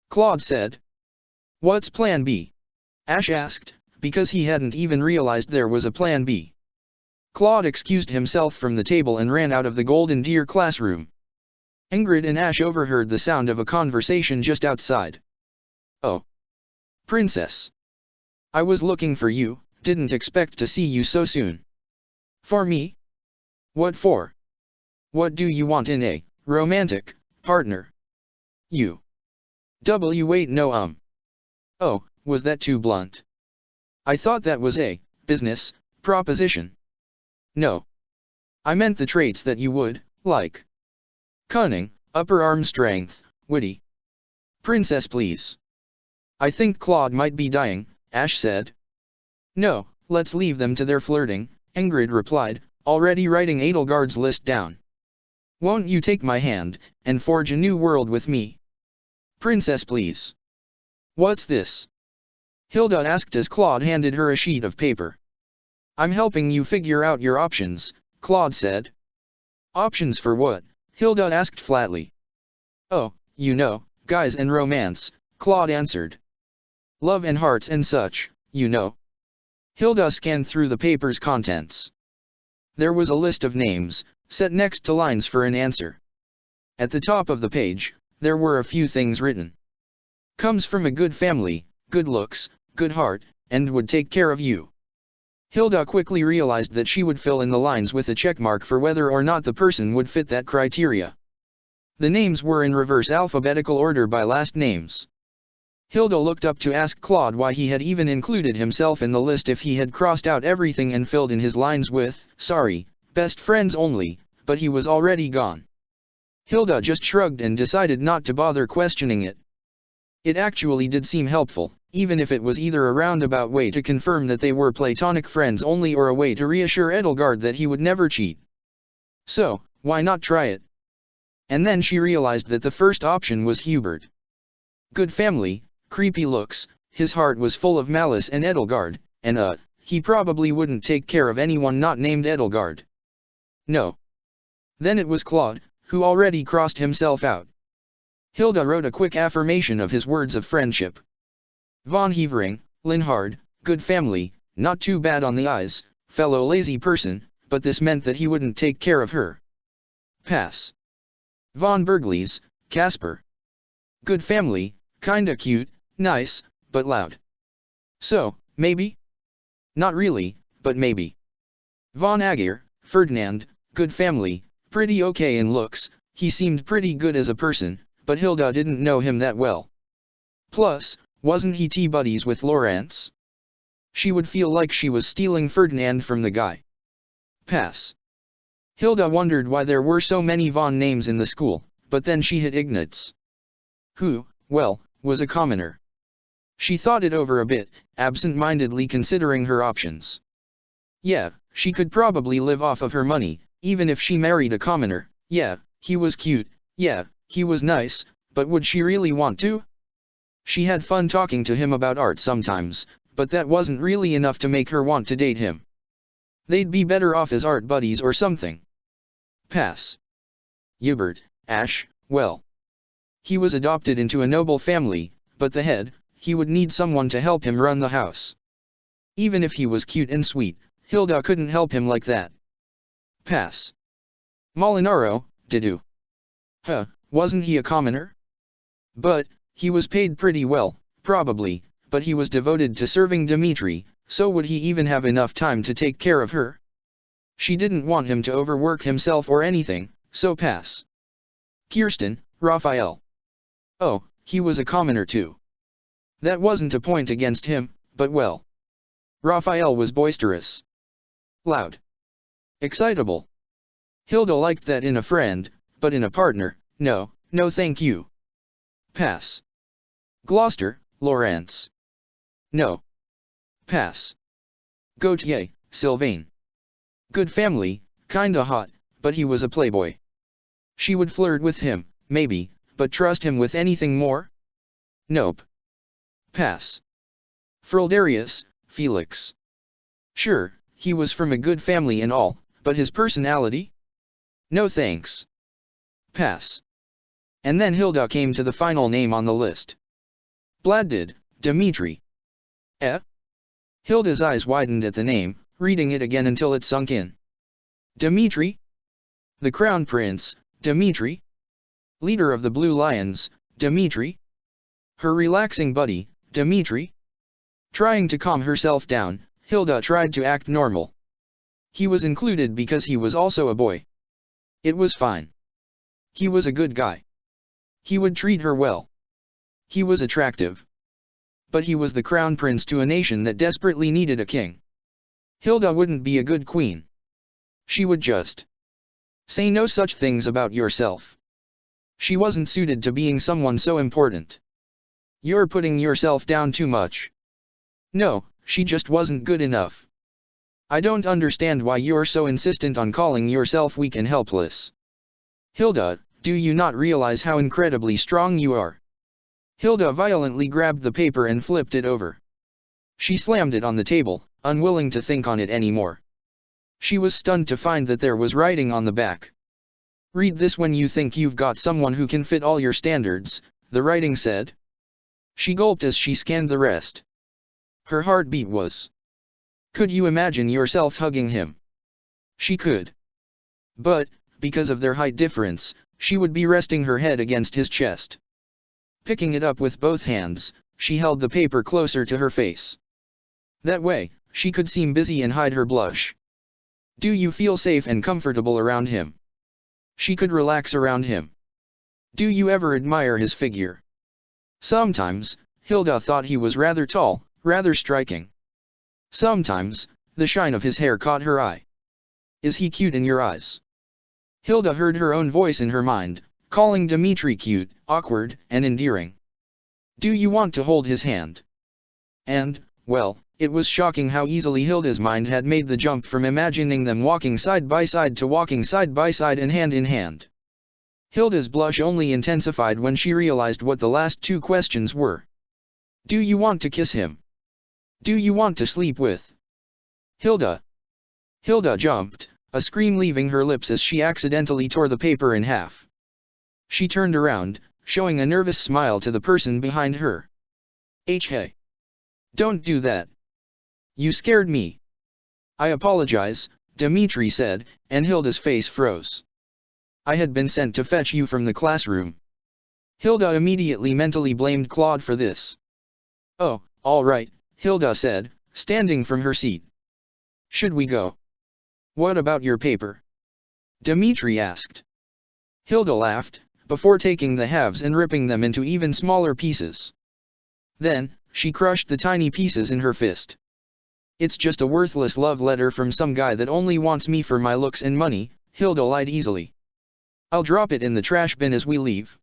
Claude said. "What's Plan B?" Ash asked, because he hadn't even realized there was a Plan B. Claude excused himself from the table and ran out of the Golden Deer classroom. Ingrid and Ash overheard the sound of a conversation just outside. Oh. Princess. I was looking for you, didn't expect to see you so soon. For me? What for? What do you want in a romantic partner? You. Wait, no. Oh, was that too blunt? I thought that was a business proposition. No. I meant the traits that you would like. Cunning, upper arm strength, witty. Princess, please. I think Claude might be dying, Ash said. No, let's leave them to their flirting, Ingrid replied, already writing Edelgard's list down. Won't you take my hand, and forge a new world with me? Princess, please. What's this? Hilda asked as Claude handed her a sheet of paper. I'm helping you figure out your options, Claude said. Options for what? Hilda asked flatly. Oh, you know, guys and romance, Claude answered. Love and hearts and such, you know. Hilda scanned through the paper's contents. There was a list of names, set next to lines for an answer. At the top of the page, there were a few things written. Comes from a good family, good looks, good heart, and would take care of you. Hilda quickly realized that she would fill in the lines with a checkmark for whether or not the person would fit that criteria. The names were in reverse alphabetical order by last names. Hilda looked up to ask Claude why he had even included himself in the list if he had crossed out everything and filled in his lines with, sorry, best friends only, but he was already gone. Hilda just shrugged and decided not to bother questioning it. It actually did seem helpful, even if it was either a roundabout way to confirm that they were platonic friends only or a way to reassure Edelgard that he would never cheat. So, why not try it? And then she realized that the first option was Hubert. Good family, creepy looks, his heart was full of malice and Edelgard, and he probably wouldn't take care of anyone not named Edelgard. No. Then it was Claude, who already crossed himself out. Hilda wrote a quick affirmation of his words of friendship. Von Hevering, Linhard, good family, not too bad on the eyes, fellow lazy person, but this meant that he wouldn't take care of her. Pass. Von Berglies, Casper. Good family, kinda cute, nice, but loud. So, maybe? Not really, but maybe. Von Aegir, Ferdinand, good family, pretty okay in looks, he seemed pretty good as a person, but Hilda didn't know him that well. Plus, wasn't he tea buddies with Lawrence? She would feel like she was stealing Ferdinand from the guy. Pass. Hilda wondered why there were so many Von names in the school, but then she hit Ignatz. Who, well, was a commoner. She thought it over a bit, absent-mindedly considering her options. Yeah, she could probably live off of her money, even if she married a commoner. Yeah, he was cute, yeah, he was nice, but would she really want to? She had fun talking to him about art sometimes, but that wasn't really enough to make her want to date him. They'd be better off as art buddies or something. Pass. Hubert, Ash, well. He was adopted into a noble family, but the head, he would need someone to help him run the house. Even if he was cute and sweet, Hilda couldn't help him like that. Pass. Molinaro, Didu. Wasn't he a commoner? But, he was paid pretty well, probably, but he was devoted to serving Dimitri, so would he even have enough time to take care of her? She didn't want him to overwork himself or anything, so pass. Kirsten, Raphael. Oh, he was a commoner too. That wasn't a point against him, but well. Raphael was boisterous. Loud. Excitable. Hilda liked that in a friend, but in a partner, no, no thank you. Pass. Gloucester, Lawrence. No. Pass. Gautier, Sylvain. Good family, kinda hot, but he was a playboy. She would flirt with him, maybe, but trust him with anything more? Nope. Pass. Frildarius, Felix. Sure, he was from a good family and all, but his personality? No thanks. Pass. And then Hilda came to the final name on the list. Bladdid, Dimitri. Hilda's eyes widened at the name, reading it again until it sunk in. Dimitri? The Crown Prince, Dimitri? Leader of the Blue Lions, Dimitri? Her relaxing buddy, Dmitri? Trying to calm herself down, Hilda tried to act normal. He was included because he was also a boy. It was fine. He was a good guy. He would treat her well. He was attractive. But he was the crown prince to a nation that desperately needed a king. Hilda wouldn't be a good queen. She would just say no such things about yourself. She wasn't suited to being someone so important. You're putting yourself down too much. No, she just wasn't good enough. I don't understand why you're so insistent on calling yourself weak and helpless. Hilda, do you not realize how incredibly strong you are? Hilda violently grabbed the paper and flipped it over. She slammed it on the table, unwilling to think on it anymore. She was stunned to find that there was writing on the back. Read this when you think you've got someone who can fit all your standards, the writing said. She gulped as she scanned the rest. Her heartbeat was. Could you imagine yourself hugging him? She could. But, because of their height difference, she would be resting her head against his chest. Picking it up with both hands, she held the paper closer to her face. That way, she could seem busy and hide her blush. Do you feel safe and comfortable around him? She could relax around him. Do you ever admire his figure? Sometimes, Hilda thought he was rather tall, rather striking. Sometimes, the shine of his hair caught her eye. Is he cute in your eyes? Hilda heard her own voice in her mind, calling Dmitri cute, awkward, and endearing. Do you want to hold his hand? And, well, it was shocking how easily Hilda's mind had made the jump from imagining them walking side by side to walking side by side and hand in hand. Hilda's blush only intensified when she realized what the last two questions were. Do you want to kiss him? Do you want to sleep with Hilda? Hilda jumped, a scream leaving her lips as she accidentally tore the paper in half. She turned around, showing a nervous smile to the person behind her. Hey. Don't do that. You scared me. I apologize, Dmitri said, and Hilda's face froze. I had been sent to fetch you from the classroom. Hilda immediately mentally blamed Claude for this. Oh, all right, Hilda said, standing from her seat. Should we go? What about your paper? Dmitri asked. Hilda laughed, before taking the halves and ripping them into even smaller pieces. Then, she crushed the tiny pieces in her fist. It's just a worthless love letter from some guy that only wants me for my looks and money, Hilda lied easily. I'll drop it in the trash bin as we leave.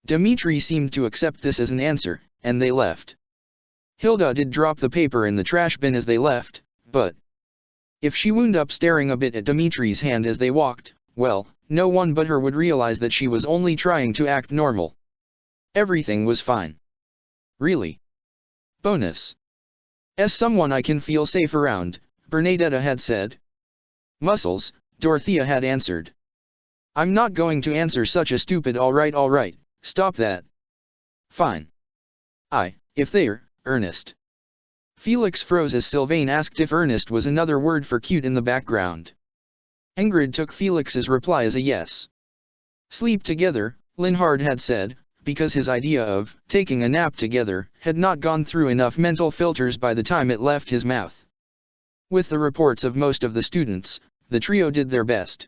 Dmitri seemed to accept this as an answer, and they left. Hilda did drop the paper in the trash bin as they left, but if she wound up staring a bit at Dmitri's hand as they walked, well, no one but her would realize that she was only trying to act normal. Everything was fine. Really. Bonus. As someone I can feel safe around, Bernadetta had said. Muscles, Dorothea had answered. I'm not going to answer such a stupid all right, stop that. Fine. If they're, Ernest. Felix froze as Sylvain asked if Ernest was another word for cute in the background. Ingrid took Felix's reply as a yes. Sleep together, Linhard had said, because his idea of taking a nap together had not gone through enough mental filters by the time it left his mouth. With the reports of most of the students, the trio did their best.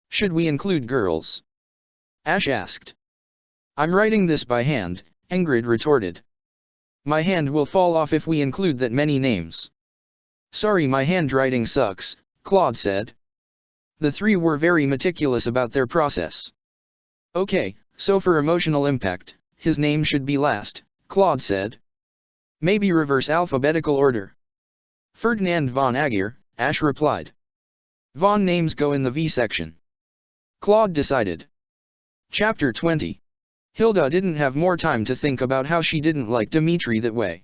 Should we include girls? Ash asked. I'm writing this by hand, Ingrid retorted. My hand will fall off if we include that many names. Sorry, my handwriting sucks, Claude said. The three were very meticulous about their process. Okay, so for emotional impact, his name should be last, Claude said. Maybe reverse alphabetical order. Ferdinand von Aguirre, Ash replied. Von names go in the V section. Claude decided. Chapter 20. Hilda didn't have more time to think about how she didn't like Dmitri that way.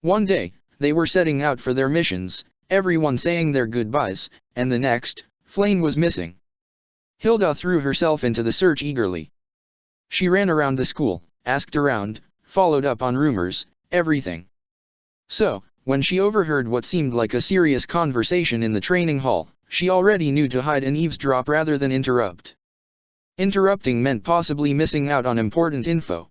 One day, they were setting out for their missions, everyone saying their goodbyes, and the next, Flane was missing. Hilda threw herself into the search eagerly. She ran around the school, asked around, followed up on rumors, everything. So, when she overheard what seemed like a serious conversation in the training hall, she already knew to hide and eavesdrop rather than interrupt. Interrupting meant possibly missing out on important info.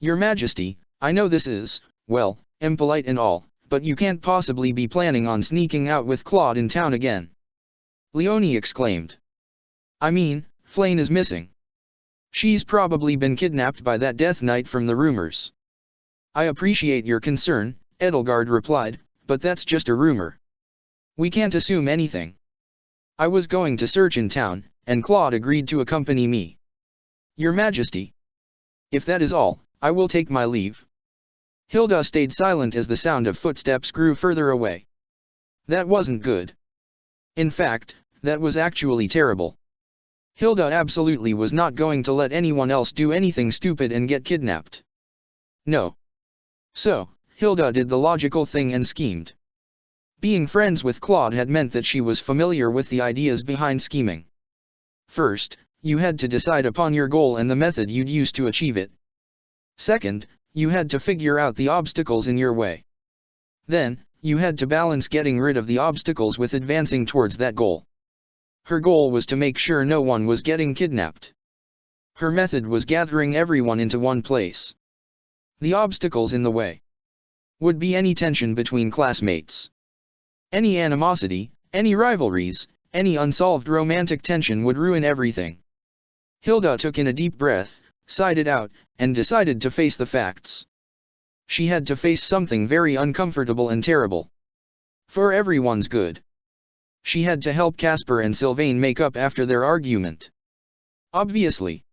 Your Majesty, I know this is, well, impolite and all, but you can't possibly be planning on sneaking out with Claude in town again. Leonie exclaimed. I mean, Flane is missing. She's probably been kidnapped by that Death Knight from the rumors. I appreciate your concern, Edelgard replied, but that's just a rumor. We can't assume anything. I was going to search in town, and Claude agreed to accompany me. Your Majesty. If that is all, I will take my leave. Hilda stayed silent as the sound of footsteps grew further away. That wasn't good. In fact, that was actually terrible. Hilda absolutely was not going to let anyone else do anything stupid and get kidnapped. No. So, Hilda did the logical thing and schemed. Being friends with Claude had meant that she was familiar with the ideas behind scheming. First, you had to decide upon your goal and the method you'd use to achieve it. Second, you had to figure out the obstacles in your way. Then, you had to balance getting rid of the obstacles with advancing towards that goal. Her goal was to make sure no one was getting kidnapped. Her method was gathering everyone into one place. The obstacles in the way would be any tension between classmates. Any animosity, any rivalries, any unsolved romantic tension would ruin everything. Hilda took in a deep breath, sighed it out, and decided to face the facts. She had to face something very uncomfortable and terrible. For everyone's good. She had to help Casper and Sylvain make up after their argument. Obviously.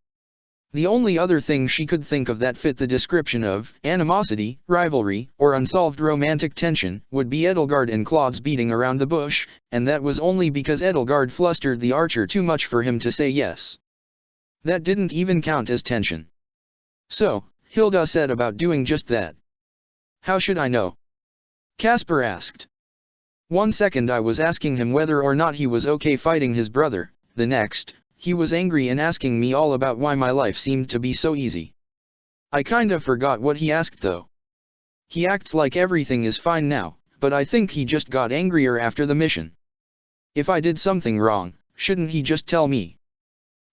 The only other thing she could think of that fit the description of animosity, rivalry, or unsolved romantic tension would be Edelgard and Claude's beating around the bush, and that was only because Edelgard flustered the archer too much for him to say yes. That didn't even count as tension. So, Hilda said about doing just that. How should I know? Casper asked. 1 second I was asking him whether or not he was okay fighting his brother, the next, he was angry and asking me all about why my life seemed to be so easy. I kinda forgot what he asked though. He acts like everything is fine now, but I think he just got angrier after the mission. If I did something wrong, shouldn't he just tell me?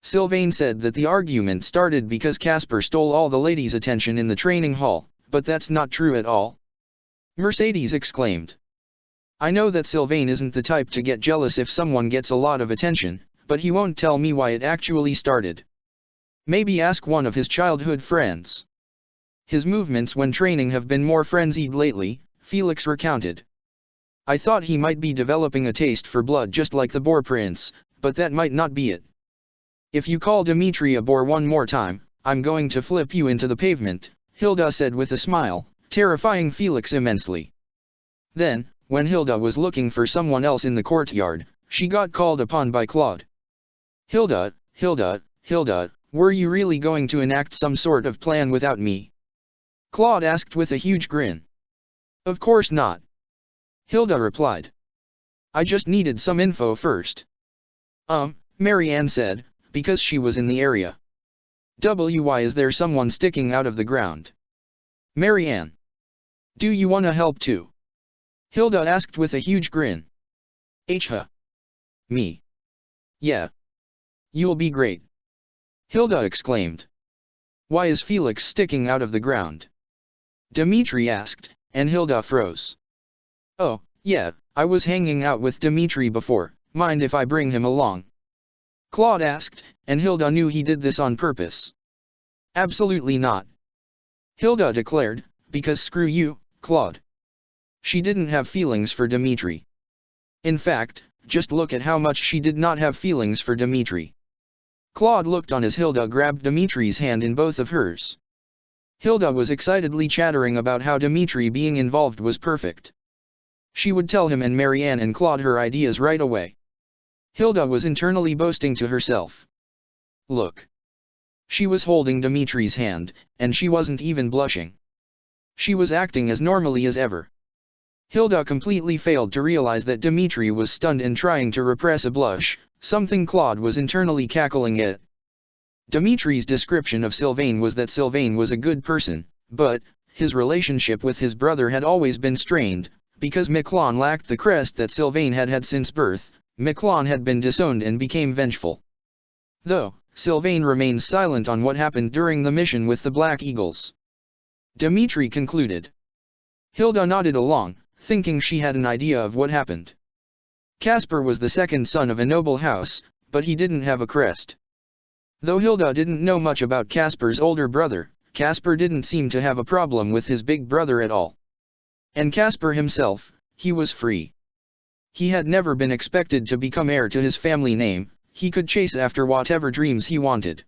Sylvain said that the argument started because Casper stole all the ladies' attention in the training hall, but that's not true at all. Mercedes exclaimed. I know that Sylvain isn't the type to get jealous if someone gets a lot of attention, but he won't tell me why it actually started. Maybe ask one of his childhood friends. His movements when training have been more frenzied lately, Felix recounted. I thought he might be developing a taste for blood just like the Boar Prince, but that might not be it. If you call Dimitri a boar one more time, I'm going to flip you into the pavement, Hilda said with a smile, terrifying Felix immensely. Then, when Hilda was looking for someone else in the courtyard, she got called upon by Claude. Hilda, were you really going to enact some sort of plan without me? Claude asked with a huge grin. Of course not. Hilda replied. I just needed some info first. Marianne said, because she was in the area. Why is there someone sticking out of the ground? Marianne. Do you wanna help too? Hilda asked with a huge grin. Me. Yeah. You'll be great. Hilda exclaimed. Why is Felix sticking out of the ground? Dimitri asked, and Hilda froze. Oh, yeah, I was hanging out with Dimitri before, mind if I bring him along? Claude asked, and Hilda knew he did this on purpose. Absolutely not. Hilda declared, because screw you, Claude. She didn't have feelings for Dimitri. In fact, just look at how much she did not have feelings for Dimitri. Claude looked on as Hilda grabbed Dimitri's hand in both of hers. Hilda was excitedly chattering about how Dimitri being involved was perfect. She would tell him and Marianne and Claude her ideas right away. Hilda was internally boasting to herself. Look. She was holding Dimitri's hand, and she wasn't even blushing. She was acting as normally as ever. Hilda completely failed to realize that Dimitri was stunned and trying to repress a blush, something Claude was internally cackling at. Dimitri's description of Sylvain was that Sylvain was a good person, but his relationship with his brother had always been strained, because Miquelon lacked the crest that Sylvain had had since birth. Miquelon had been disowned and became vengeful. Though, Sylvain remains silent on what happened during the mission with the Black Eagles. Dmitri concluded. Hilda nodded along, thinking she had an idea of what happened. Caspar was the second son of a noble house, but he didn't have a crest. Though Hilda didn't know much about Caspar's older brother, Caspar didn't seem to have a problem with his big brother at all. And Caspar himself, he was free. He had never been expected to become heir to his family name, he could chase after whatever dreams he wanted.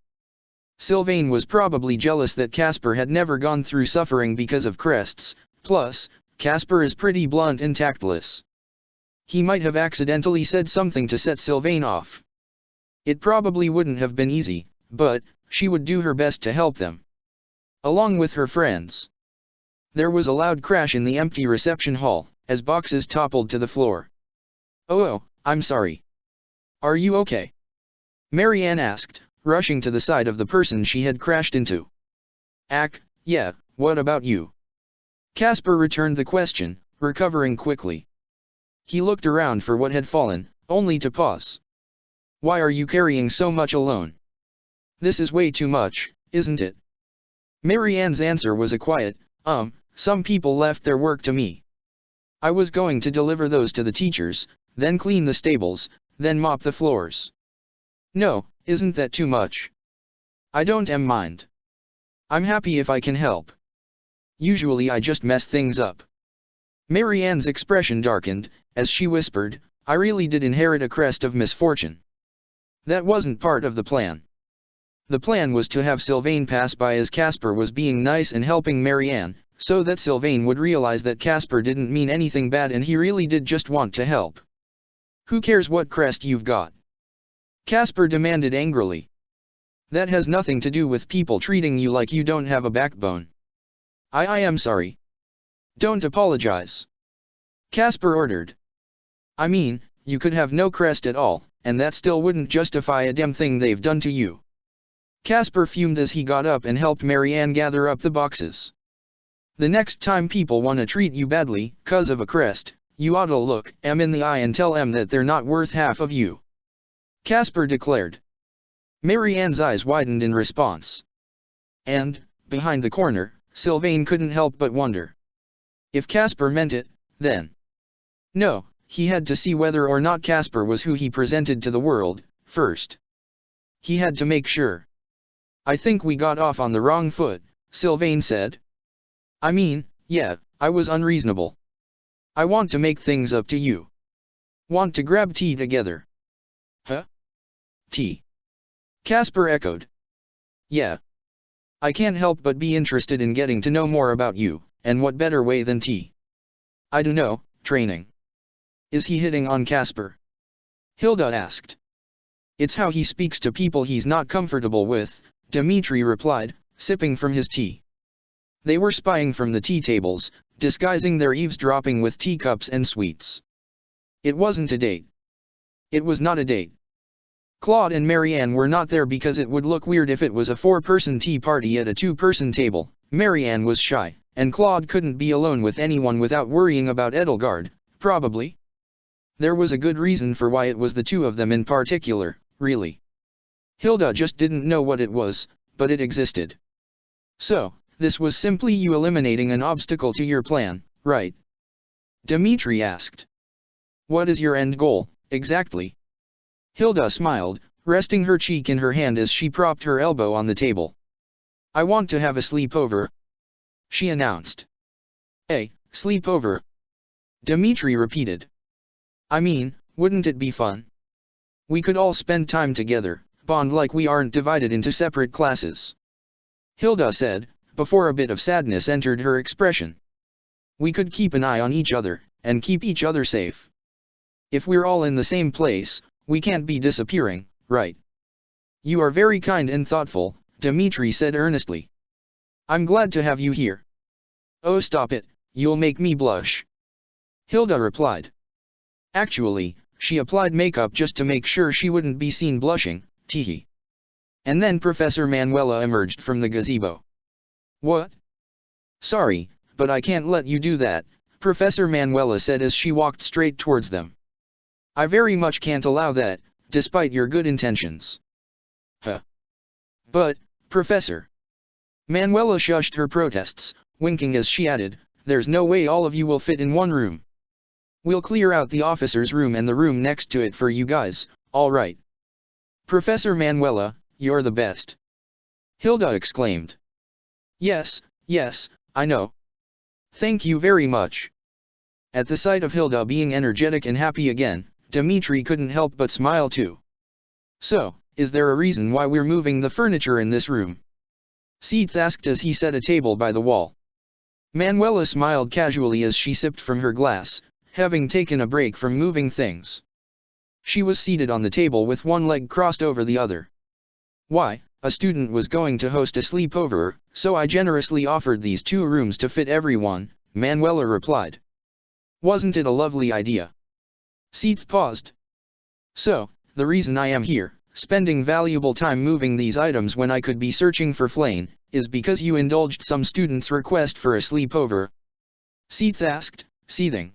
Sylvain was probably jealous that Caspar had never gone through suffering because of crests, plus, Caspar is pretty blunt and tactless. He might have accidentally said something to set Sylvain off. It probably wouldn't have been easy, but she would do her best to help them. Along with her friends. There was a loud crash in the empty reception hall, as boxes toppled to the floor. "Oh, I'm sorry. Are you okay?" Marianne asked, rushing to the side of the person she had crashed into. Yeah, what about you?" Caspar returned the question, recovering quickly. He looked around for what had fallen, only to pause. "Why are you carrying so much alone? This is way too much, isn't it?" Marianne's answer was a quiet, some people left their work to me. I was going to deliver those to the teachers, then clean the stables, then mop the floors. No, isn't that too much? I don't mind. I'm happy if I can help. Usually I just mess things up. Marianne's expression darkened, as she whispered, "I really did inherit a crest of misfortune. That wasn't part of the plan. The plan was to have Sylvain pass by as Caspar was being nice and helping Marianne, so that Sylvain would realize that Caspar didn't mean anything bad and he really did just want to help. Who cares what crest you've got?" Caspar demanded angrily. "That has nothing to do with people treating you like you don't have a backbone. I am sorry. Don't apologize," Caspar ordered. "I mean, you could have no crest at all, and that still wouldn't justify a damn thing they've done to you." Caspar fumed as he got up and helped Marianne gather up the boxes. "The next time people wanna treat you badly, 'cause of a crest, you oughta look 'em in the eye and tell 'em that they're not worth half of you," Caspar declared. Marianne's eyes widened in response. And, behind the corner, Sylvain couldn't help but wonder. If Caspar meant it, then. No, he had to see whether or not Caspar was who he presented to the world, first. He had to make sure. "I think we got off on the wrong foot," Sylvain said. "I mean, yeah, I was unreasonable. I want to make things up to you. Want to grab tea together." "Huh? Tea?" Caspar echoed. "Yeah. I can't help but be interested in getting to know more about you, and what better way than tea? I dunno, training." "Is he hitting on Caspar?" Hilda asked. "It's how he speaks to people he's not comfortable with," Dmitri replied, sipping from his tea. They were spying from the tea tables, disguising their eavesdropping with teacups and sweets. It wasn't a date. It was not a date. Claude and Marianne were not there because it would look weird if it was a 4-person tea party at a 2-person table. Marianne was shy, and Claude couldn't be alone with anyone without worrying about Edelgard, probably. There was a good reason for why it was the two of them in particular, really. Hilda just didn't know what it was, but it existed. "So, this was simply you eliminating an obstacle to your plan, right?" Dmitri asked. "What is your end goal, exactly?" Hilda smiled, resting her cheek in her hand as she propped her elbow on the table. "I want to have a sleepover," she announced. "A sleepover?" Dmitri repeated. "I mean, wouldn't it be fun? We could all spend time together, bond like we aren't divided into separate classes," Hilda said, before a bit of sadness entered her expression. "We could keep an eye on each other, and keep each other safe. If we're all in the same place, we can't be disappearing, right?" "You are very kind and thoughtful," Dmitri said earnestly. "I'm glad to have you here." "Oh, stop it, you'll make me blush," Hilda replied. Actually, she applied makeup just to make sure she wouldn't be seen blushing, teehee. And then Professor Manuela emerged from the gazebo. "What? Sorry, but I can't let you do that," Professor Manuela said as she walked straight towards them. "I very much can't allow that, despite your good intentions." "Huh? But, Professor..." Manuela shushed her protests, winking as she added, "There's no way all of you will fit in one room. We'll clear out the officer's room and the room next to it for you guys, all right?" "Professor Manuela, you're the best!" Hilda exclaimed. Yes, I know. Thank you very much." At the sight of Hilda being energetic and happy again, Dmitri couldn't help but smile too. "So, is there a reason why we're moving the furniture in this room?" Seath asked as he set a table by the wall. Manuela smiled casually as she sipped from her glass, having taken a break from moving things. She was seated on the table with one leg crossed over the other. "Why, a student was going to host a sleepover, so I generously offered these 2 rooms to fit everyone," Manuela replied. "Wasn't it a lovely idea?" Seath paused. "So, the reason I am here, spending valuable time moving these items when I could be searching for Flame, is because you indulged some student's request for a sleepover?" Seath asked, seething.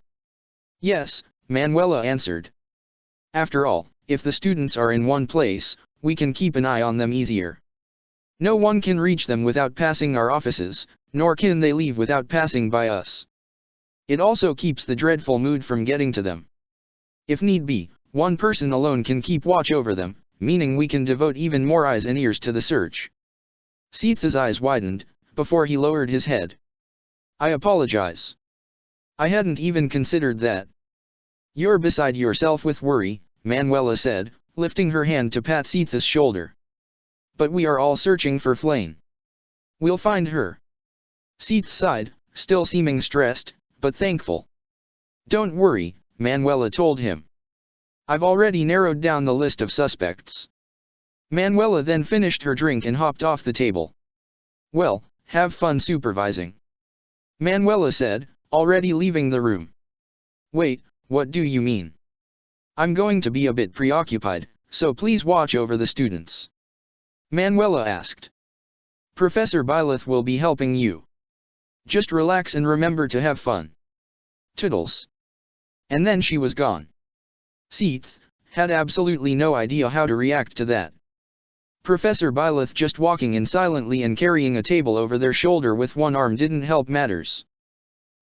"Yes," Manuela answered. "After all, if the students are in one place, we can keep an eye on them easier. No one can reach them without passing our offices, nor can they leave without passing by us. It also keeps the dreadful mood from getting to them. If need be, one person alone can keep watch over them, meaning we can devote even more eyes and ears to the search." Seath's eyes widened, before he lowered his head. "I apologize. I hadn't even considered that." "You're beside yourself with worry," Manuela said, lifting her hand to pat Seath's shoulder. "But we are all searching for Flame. We'll find her." Seath sighed, still seeming stressed, but thankful. "Don't worry," Manuela told him. "I've already narrowed down the list of suspects." Manuela then finished her drink and hopped off the table. "Well, have fun supervising," Manuela said, already leaving the room. "Wait, what do you mean?" "I'm going to be a bit preoccupied, so please watch over the students," Manuela asked. "Professor Byleth will be helping you. Just relax and remember to have fun. Toodles." And then she was gone. Seath had absolutely no idea how to react to that. Professor Byleth just walking in silently and carrying a table over their shoulder with one arm didn't help matters.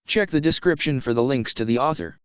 Check the description for the links to the author.